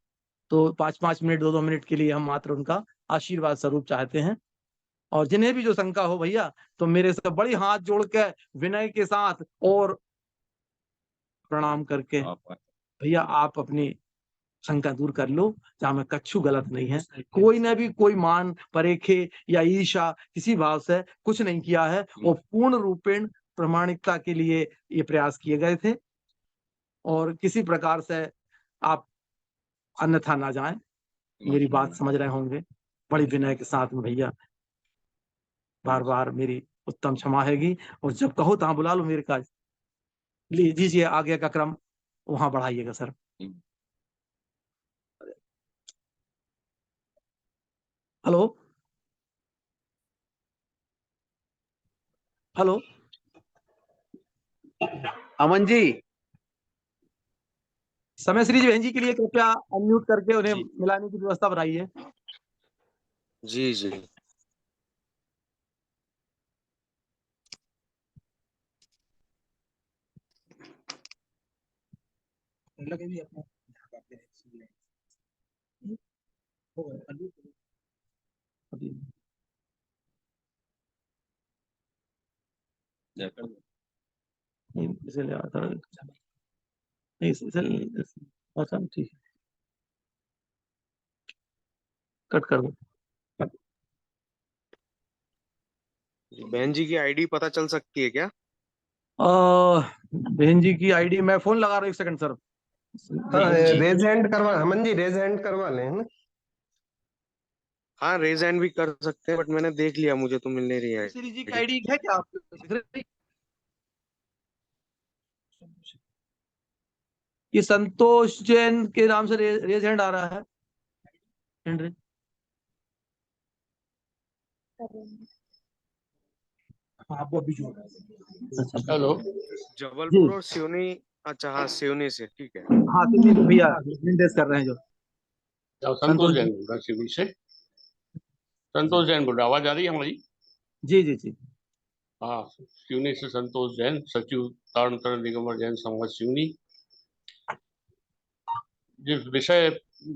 तो 5-5 मिनट 2-2 मिनट के लिए हम मात्र उनका आशीर्वाद स्वरूप चाहते हैं। और जिन्हें भी जो शंका हो भैया, तो मेरे से बड़ी हाथ जोड़ के विनय के साथ और प्रणाम करके भैया आप अपनी शंका दूर कर लो, जहां में कच्छू गलत नहीं है, कोई ने भी कोई मान परेखे या ईर्षा किसी भाव से कुछ नहीं किया है, और पूर्ण रूपेण प्रमाणिकता के लिए ये प्रयास किए गए थे, और किसी प्रकार से आप अन्यथा ना जाएं, मेरी बात समझ रहे होंगे। बड़ी विनय के साथ में भैया बार बार मेरी उत्तम क्षमा हैगी, और जब कहो तहां बुला लो मेरे काज, लीजिए आगे का क्रम वहां बढ़ाइएगा sir. Hello hello Aman ji, समय श्री जी बहन जी के लिए कृपया अनम्यूट करके उन्हें जी मिलाने की व्यवस्था बनाइए। जी जी इसलिए अच्छा ठीक है, कट कर दो। बहन जी की आईडी पता चल सकती है क्या? बहन जी की आईडी मैं फोन लगा रहा हूँ, 1 सेकंड सर। हाँ, जी रेज हैंड करवा, अमन जी रेज हैंड करवा लें, है ना? हाँ, रेज हैंड भी कर सकते हैं, बट मैंने देख लिया, मुझे तो मिल नहीं रही है श्री जी की आईडी। आईडी है क्या आपके? ये संतोष जैन के नाम से रेज हैंड आ रहा है। Hand raise. आपको अभी जोड़ अच्छा हेलो। जी, जबलपुर और सिवनी। अच्छा हाँ, सिवनी से, ठीक है। हाँ तो ये भैया हैंड रेज कर रहे हैं जो संतोष संतोष जैन जी। बोल रहा शिवनी से। संतोष जैन बोल रहा, आवाज आ रही है हमारी? जी जी जी हाँ, शिवनी से संतोष जैन, सचिव तारण तरण दिगंबर जैन समाज शिवनी। जिस विषय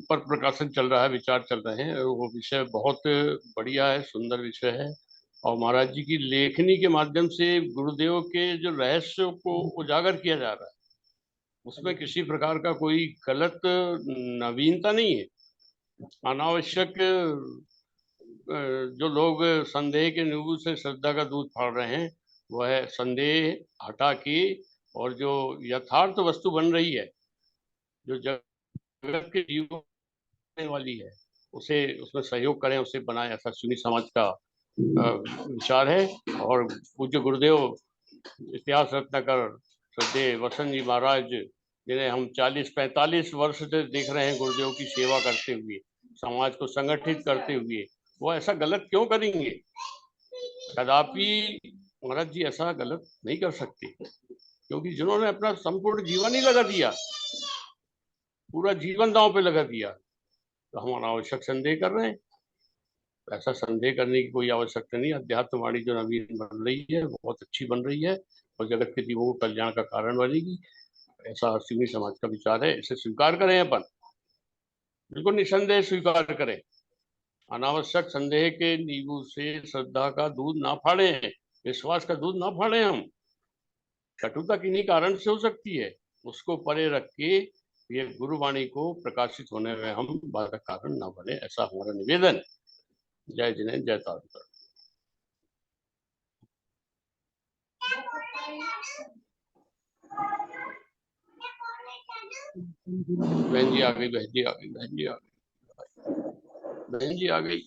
पर प्रकाशन चल रहा है, विचार चल रहे हैं, वो विषय बहुत बढ़िया है, सुंदर विषय है। और महाराज जी की लेखनी के माध्यम से गुरुदेव के जो रहस्य को उजागर किया जा रहा है, उसमें किसी प्रकार का कोई गलत नवीनता नहीं है। अनावश्यक जो लोग संदेह के नींबू से श्रद्धा का दूध फाड़ रहे हैं, वह संदेह हटा के, और जो यथार्थ वस्तु बन रही है, जो जगत के जीवन होने वाली है, उसे उसमें सहयोग करें, उसे बनाएं, ऐसा सुन्नी समाज का विचार है। और पूज्य गुरुदेव इतिहास रत्नाकर श्रद्धेय वसंत जी महाराज, जिन्हें हम 40-45 वर्ष से देख रहे हैं गुरुदेव की सेवा करते हुए, समाज को संगठित करते हुए, वो ऐसा गलत क्यों करेंगे? कदापि महाराज जी ऐसा गलत नहीं कर सकते, क्योंकि जिन्होंने अपना संपूर्ण जीवन ही लगा दिया, पूरा जीवन दांव पे लगा दिया, तो हम अनावश्यक संदेह कर रहे हैं। ऐसा संदेह करने की कोई आवश्यकता नहीं। अध्यात्मवाणी जो नवीन बन रही है, बहुत अच्छी बन रही है, और जगत के जीवों को कल्याण का कारण बनेगी, ऐसा सिवनी समाज का विचार है। इसे स्वीकार करें, अपन बिल्कुल निसंदेह स्वीकार करें। अनावश्यक संदेह के नींबू से श्रद्धा का दूध ना फाड़ें, विश्वास का दूध ना फाड़ें। हम कटुता किन्हीं कारण से हो सकती है, उसको परे रख के ये गुरुवाणी को प्रकाशित होने में हम बाधक कारण ना बने, ऐसा हमारा निवेदन। जय जिनेन्द्र, जय तारक। बहन जी आ गई, बहन जी आ गई, बहन जी आ गई, बहन जी आ गई।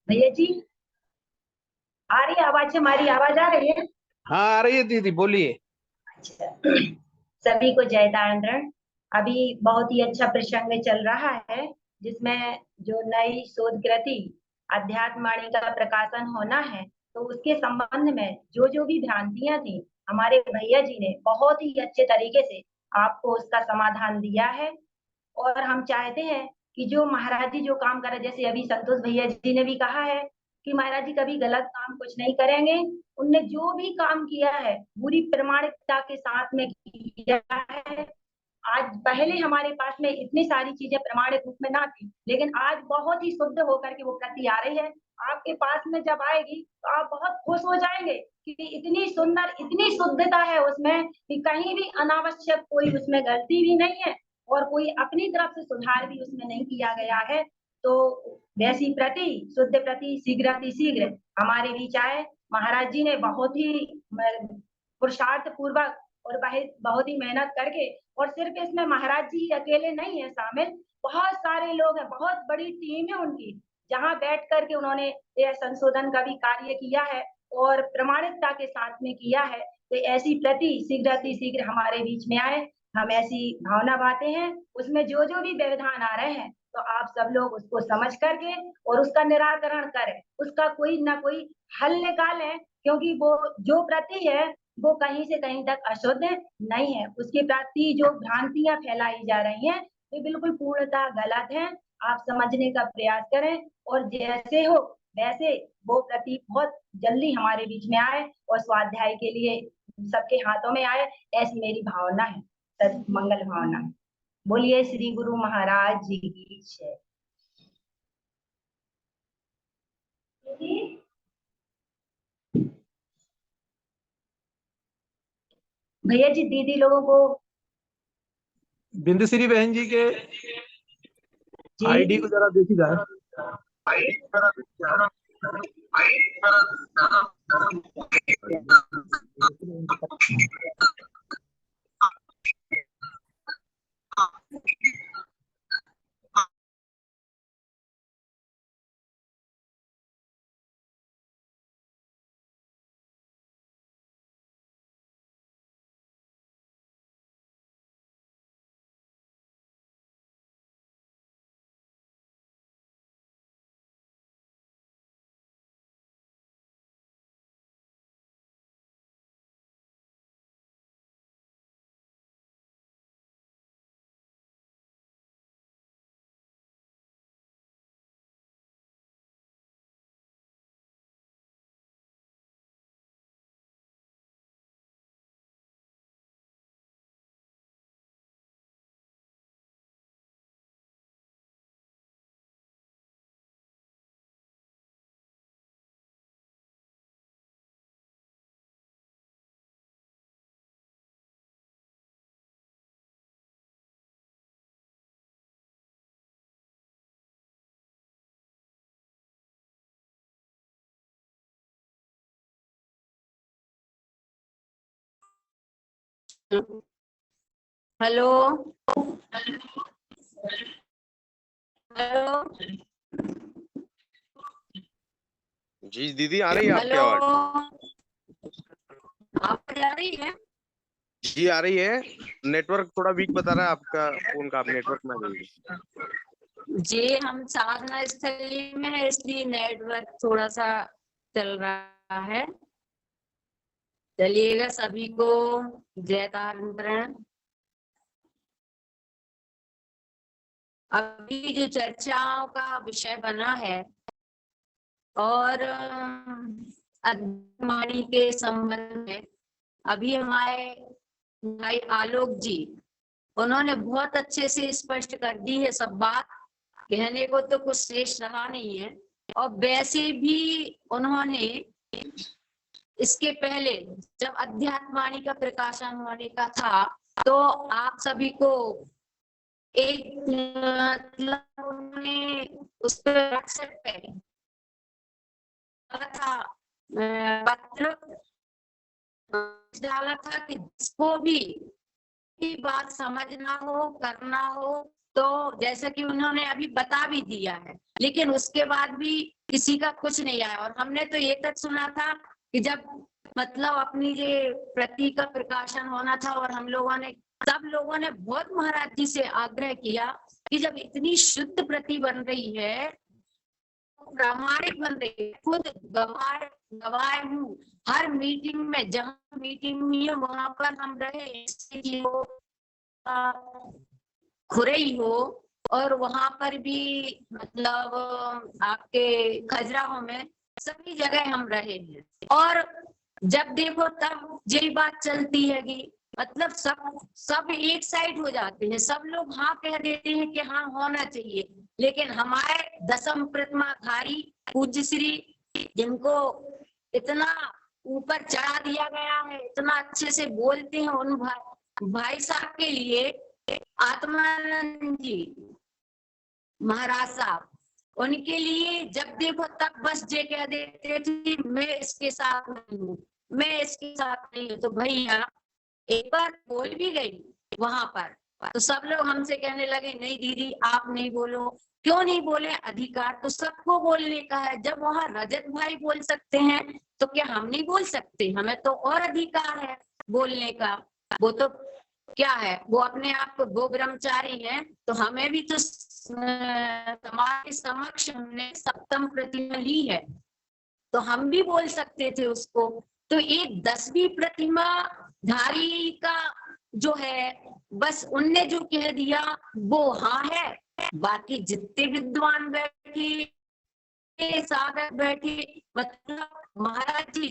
भैया जी, आ रही है आवाज? हमारी आवाज आ रही है? हाँ आ रही है दीदी, बोलिए। अच्छा। सभी को जय तारण। अभी बहुत ही अच्छा प्रसंग चल रहा है, जिसमें जो नई शोध कृति अध्यात्मवाणी का प्रकाशन होना है, तो उसके संबंध में जो जो भी भ्रांतियां थी, हमारे भैया जी ने बहुत ही अच्छे तरीके से आपको उसका समाधान दिया है। और हम चाहते हैं कि जो महाराज जी जो काम कर रहे, जैसे अभी संतोष भैया जी ने भी कहा है कि महाराज जी कभी गलत काम कुछ नहीं करेंगे। उनने जो भी काम किया है पूरी प्रमाणिकता के साथ में किया है। आज पहले हमारे पास में इतनी सारी चीजें प्रमाणित रूप में ना थी, लेकिन आज बहुत ही शुद्ध होकर के वो प्रति आ रही है। आपके पास में जब आएगी तो आप बहुत खुश हो जाएंगे कि इतनी सुंदर, इतनी शुद्धता है उसमें कि कहीं भी अनावश्यक कोई उसमें गलती भी नहीं है, और कोई अपनी तरफ से सुधार भी उसमें नहीं किया गया है। तो वैसी प्रति शुद्ध प्रति शीघ्र शीघ्र हमारे बीच आए। महाराज जी ने बहुत ही पुरुषार्थ पूर्वक और बहुत ही मेहनत करके, और सिर्फ इसमें महाराज जी अकेले नहीं है शामिल, बहुत सारे लोग हैं, बहुत बड़ी टीम है उनकी, जहां बैठ करके उन्होंने यह संशोधन का भी कार्य किया है और प्रमाणिकता के साथ में किया है। तो ऐसी प्रति शीघ्र हमारे बीच में आए, हम ऐसी भावना बांटे हैं। उसमें जो जो भी व्यवधान आ रहे हैं तो आप सब लोग उसको समझ करके और उसका निराकरण करें, उसका कोई ना कोई हल निकालें, क्योंकि वो जो प्रति है वो कहीं से कहीं तक अशुद्ध नहीं है। उसके प्रति जो भ्रांतियां फैलाई जा रही हैं वे बिल्कुल पूर्णतः गलत हैं। आप समझने का प्रयास करें और जैसे हो वैसे वो प्रति बहुत जल्दी हमारे बीच में आए और स्वाध्याय के लिए सबके हाथों में आए, ऐसी मेरी भावना है, मंगल भावना है। बोलिए श्री गुरु महाराज जी की जय। भैया जी दीदी लोगों को बिंदुश्री बहन जी के आईडी को जरा देखी जाए। हेलो हेलो जी दीदी आ रही है आपकी आवाज? आवाज आ रही है? जी आ रही है। नेटवर्क थोड़ा वीक बता रहा है आपका फोन का, आप नेटवर्क में आ जाइए। जी हम साधना स्थली में है, इसलिए नेटवर्क थोड़ा सा चल रहा है। चलिएगा, सभी को जय तारंतरण। अभी जो चर्चाओं का विषय बना है और अध्यात्मवाणी के संबंध में अभी हमारे भाई आलोक जी उन्होंने बहुत अच्छे से स्पष्ट कर दी है सब बात, कहने को तो कुछ शेष रहा नहीं है। और वैसे भी उन्होंने इसके पहले जब अध्यात्मवाणी का प्रकाशन होने का था तो आप सभी को एक मतलब उन्होंने उस पर व्हाट्सएप पे था पत्र डाला था कि जिसको भी बात समझना हो करना हो तो जैसा कि उन्होंने अभी बता भी दिया है, लेकिन उसके बाद भी किसी का कुछ नहीं आया। और हमने तो ये तक सुना था कि जब मतलब अपनी जो प्रति का प्रकाशन होना था और हम लोगों ने सब लोगों ने बहुत महाराज जी से आग्रह किया कि जब इतनी शुद्ध प्रति बन रही है, प्रामाणिक बन रही है, खुद गवाए हूँ हर मीटिंग में, जहाँ मीटिंग हुई है वहां पर हम रहे, खुरई हो और वहां पर भी मतलब आपके खजुराहो में सभी जगह हम रहे हैं। और जब देखो तब यही बात चलती है कि मतलब सब एक साइड हो जाते हैं, सब लोग हाँ कह देते हैं कि हाँ होना चाहिए, लेकिन हमारे दसम प्रतिमाधारी पूज्य श्री जिनको इतना ऊपर चढ़ा दिया गया है, इतना अच्छे से बोलते हैं, उन भाई साहब के लिए आत्मानंद जी महाराज साहब उनके लिए जब देखो तब बस ये कह देते थे मैं इसके साथ नहीं हूँ, मैं इसके साथ नहीं हूँ। तो भैया एक बार बोल भी गई वहां पर, तो सब लोग हमसे कहने लगे नहीं दीदी आप नहीं बोलो। क्यों नहीं बोले? अधिकार तो सबको बोलने का है। जब वहां रजत भाई बोल सकते हैं तो क्या हम नहीं बोल सकते? हमें तो और अधिकार है बोलने का। वो तो क्या है, वो अपने आप को वो ब्रह्मचारी हैं, तो हमें भी तो समाज के समक्ष हमने सप्तम प्रतिमा ली है, तो हम भी बोल सकते थे उसको। तो एक 10वीं प्रतिमा धारी का जो है बस उनने जो कह दिया वो हाँ है, बाकी जितने विद्वान बैठे साधक बैठे, मतलब महाराज जी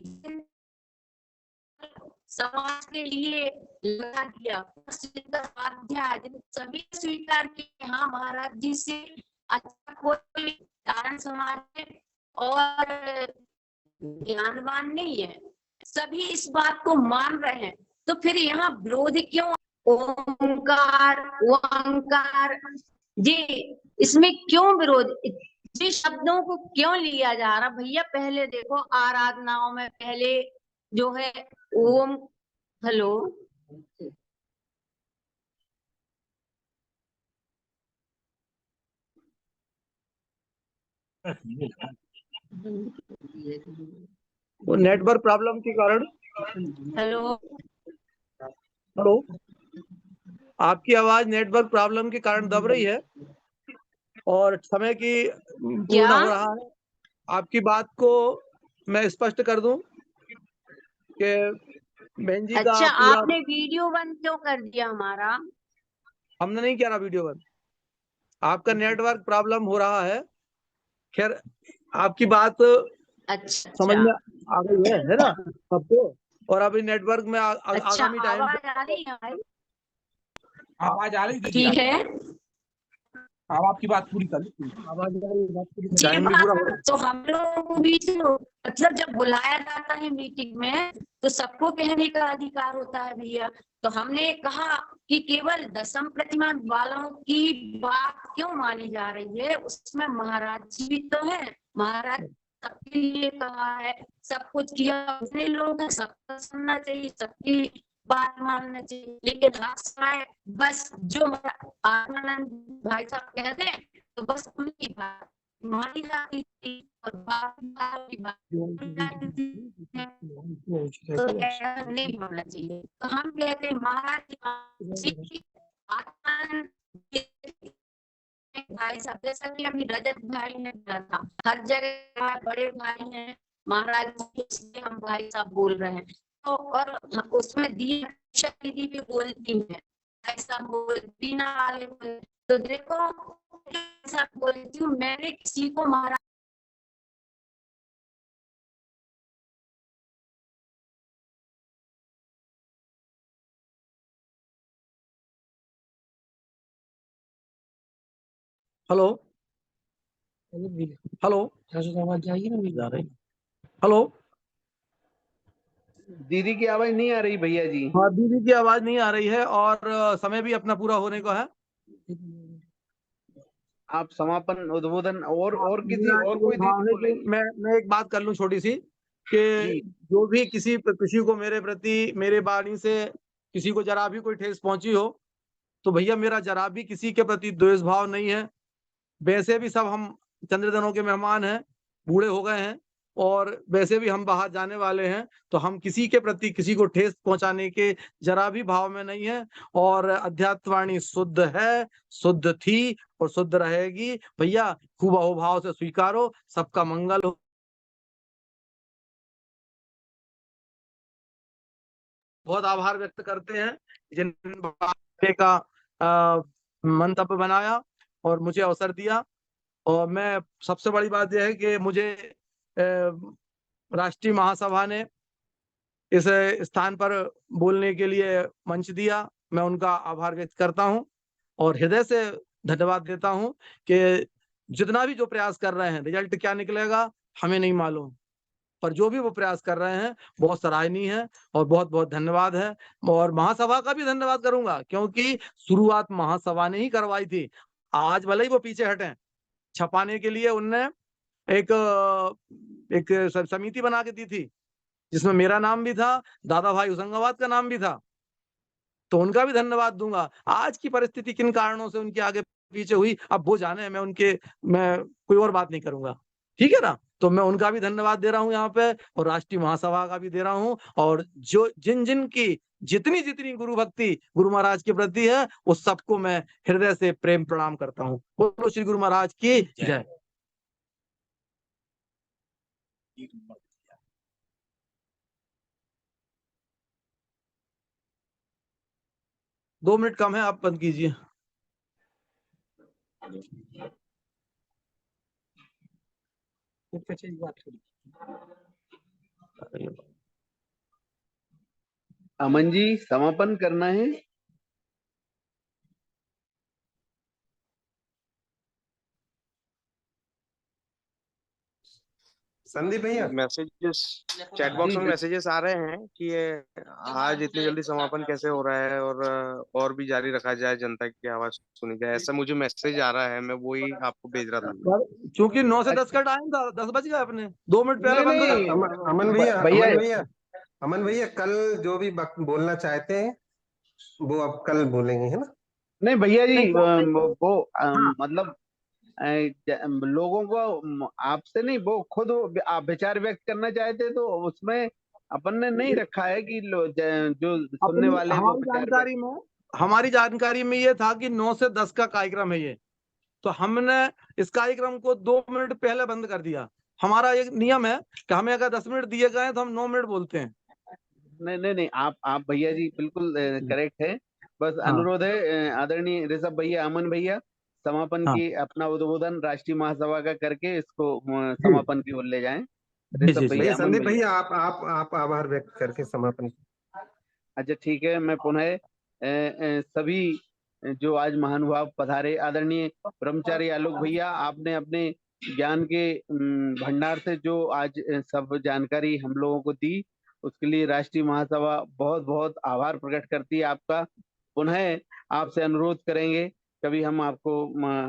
समाज के लिए लगा दिया, स्वाध्याय सभी स्वीकार किए। हाँ महाराज जी से अच्छा कोई कारण समाज में और ज्ञानवान नहीं है, सभी इस बात को मान रहे हैं। तो फिर यहाँ विरोध क्यों? ओंकार ओंकार जी, इसमें क्यों विरोध? जी शब्दों को क्यों लिया जा रहा? भैया पहले देखो आराधनाओं में पहले जो है ओम, हेलो वो नेटवर्क प्रॉब्लम के कारण। हेलो हेलो, आपकी आवाज नेटवर्क प्रॉब्लम के कारण दब रही है और समय की पूर्ण हो रहा है। आपकी बात को मैं स्पष्ट कर दूं कि बहन जी का अच्छा पूरा। आपने वीडियो बंद क्यों कर दिया हमारा? हमने नहीं किया ना वीडियो बंद, आपका नेटवर्क प्रॉब्लम हो रहा है। खैर आपकी बात अच्छा समझ में आ गई है ना सबको? और अभी नेटवर्क में अच्छा आगामी टाइम आवाज आ रही है भाई? आवाज आ रही है? ठीक है अब आपकी बात पूरी कर ली। आवाज आ रही है, बात पूरी जी। टाइम भी पूरा हो रहा है। तो हम लोगों को भी तो मतलब जब बुलाया जाता है मीटिंग में तो सबको कहने का अधिकार होता है भैया। तो हमने कहा कि केवल 10वीं प्रतिमा वालों की बात क्यों मानी जा रही है? उसमें महाराज जी भी तो है, महाराज सबके लिए कहा है, सब कुछ किया उसने, लोग सबको सुनना चाहिए, सबकी बात मानना चाहिए। लेकिन लास्ट में बस जो आत्मानंद भाई साहब कह दें तो बस उनकी बात मानी जाती थी और बाकी बात मानी जाती थी। तो ऐसा नहीं होना चाहिए। तो हम कहते हैं महाराज आत्मानंद भाई साहब, जैसा कि अभी रजत भाई ने कहा था, हर जगह बड़े भाई हैं महाराज जी, इसलिए हम भाई साहब बोल रहे हैं। तो और उसमें दीदी भी बोलती हैं, ऐसा बोल बीना वाले बोल। तो देखो ऐसा बोलती हूँ, मैंने किसी को महाराज हेलो हेलो, आवाज जाएगी ना? नहीं जा रही। हेलो, दीदी की आवाज नहीं आ रही भैया जी। हाँ दीदी की आवाज नहीं आ रही है और समय भी अपना पूरा होने को है। आप समापन उद्बोधन और किसी और कोई हाँ, दीदी बोलेंगे? मैं एक बात कर लूं छोटी सी कि जी। जो भी किसी को मेरे प्रति मेरे वाणी से किसी को जरा भी कोई ठेस पहुंची हो तो भैया मेरा जरा भी किसी के प्रति द्वेष भाव नहीं है। वैसे भी सब हम चंद्रदनों के मेहमान हैं, बूढ़े हो गए हैं और वैसे भी हम बाहर जाने वाले हैं, तो हम किसी के प्रति किसी को ठेस पहुंचाने के जरा भी भाव में नहीं है। और अध्यात्मवाणी शुद्ध है, शुद्ध थी और शुद्ध रहेगी। भैया खूब अहोभाव से स्वीकारो, सबका मंगल हो। बहुत आभार व्यक्त करते हैं जिन का मंतव्य बनाया और मुझे अवसर दिया। और मैं सबसे बड़ी बात यह है कि मुझे राष्ट्रीय महासभा ने इस स्थान पर बोलने के लिए मंच दिया, मैं उनका आभार व्यक्त करता हूं और हृदय से धन्यवाद देता हूं कि जितना भी जो प्रयास कर रहे हैं, रिजल्ट क्या निकलेगा हमें नहीं मालूम, पर जो भी वो प्रयास कर रहे हैं बहुत सराहनीय है और बहुत बहुत धन्यवाद है। और महासभा का भी धन्यवाद करूंगा क्योंकि शुरुआत महासभा ने ही करवाई थी। आज भले ही वो पीछे हटे छपाने के लिए उनने एक समिति बना के दी थी, जिसमें मेरा नाम भी था, दादा भाई होशंगाबाद का नाम भी था, तो उनका भी धन्यवाद दूंगा। आज की परिस्थिति किन कारणों से उनके आगे पीछे हुई, अब वो जाने, मैं कोई और बात नहीं करूंगा, ठीक है ना। तो मैं उनका भी धन्यवाद दे रहा हूं यहाँ पे, और राष्ट्रीय महासभा का भी दे रहा हूं, और जो जिन की जितनी गुरु भक्ति गुरु महाराज के प्रति है, उस सबको मैं हृदय से प्रेम प्रणाम करता हूँ। बोलो श्री गुरु महाराज की जय। दो मिनट कम है, आप बंद कीजिए। अमन जी समापन करना है। संदीप भैया, मैसेजेस चैट बॉक्स में जी, मैसेजेस आ रहे हैं कि ये आज इतनी जल्दी समापन कैसे हो रहा है, और भी जारी रखा जाए, जनता की आवाज सुनी जाए, ऐसा मुझे मैसेज आ रहा है। मैं वही आपको भेज रहा था। क्योंकि 9 से 10 का टाइम था, 10 बज गए अपने, 2 मिनट पहले नहीं बंद हो नहीं जाता। अमन भैया, भैया अमन भैया कल जो भी बोलना चाहते हैं वो अब कल बोलेंगे, है ना? नहीं भैया जी, नहीं, वो हाँ। मतलब लोगों को आपसे नहीं, वो खुद आप विचार व्यक्त करना चाहते तो उसमें अपन ने नहीं रखा है कि जो सुनने वाले हैं वो विचार व्यक्त। हमारी जानकारी में ये था कि 9 से 10 का कार्यक्रम है ये, तो हमने इस कार्यक्रम को 2 मिनट पहले बंद कर दिया। हमारा एक नियम है कि हमें अगर 10 मिनट दिए गए तो हम 9 मिनट बोलते हैं। नहीं नहीं नहीं, आप भैया जी बिल्कुल करेक्ट है। बस हाँ, अनुरोध है आदरणीय ऋषभ भैया, अमन भैया, समापन हाँ, की अपना उद्बोधन राष्ट्रीय महासभा का करके इसको जी, समापन की ओर ले जाएं। जी, ऋषभ जी, भैया भैया, अमन संदीप भैया। भैया, आप आभार व्यक्त करके समापन। अच्छा ठीक है, मैं पुनः सभी जो आज महानुभाव पधारे, आदरणीय ब्रह्मचारी आलोक भैया, आपने अपने ज्ञान के भंडार से जो आज सब जानकारी हम लोगों को दी, उसके लिए राष्ट्रीय महासभा बहुत बहुत आभार प्रकट करती है आपका। पुनः आपसे अनुरोध करेंगे, कभी हम आपको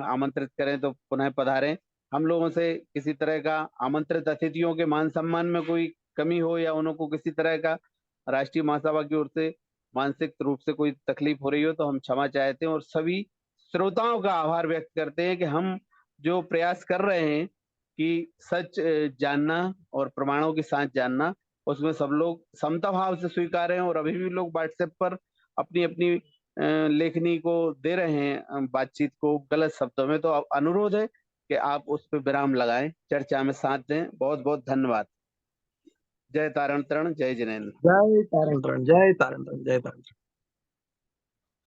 आमंत्रित करें तो पुनः पधारें। हम लोगों से किसी तरह का आमंत्रित अतिथियों के मान सम्मान में कोई कमी हो, या उनको किसी तरह का राष्ट्रीय महासभा की ओर से मानसिक रूप से कोई तकलीफ हो रही हो तो हम क्षमा चाहते हैं, और सभी श्रोताओं का आभार व्यक्त करते हैं कि हम जो प्रयास कर रहे हैं कि सच जानना और प्रमाणों के साथ जानना, उसमें सब लोग समता भाव से स्वीकार हैं। और अभी भी लोग व्हाट्सएप पर अपनी अपनी लेखनी को दे रहे हैं, बातचीत को गलत शब्दों में, तो अब अनुरोध है कि आप उस पर विराम लगाएं, चर्चा में साथ दें। बहुत बहुत धन्यवाद। जय तारण तरण, जय जिनेन्द्र। जय तारण तारण, जय तारण तारण, जय तारण।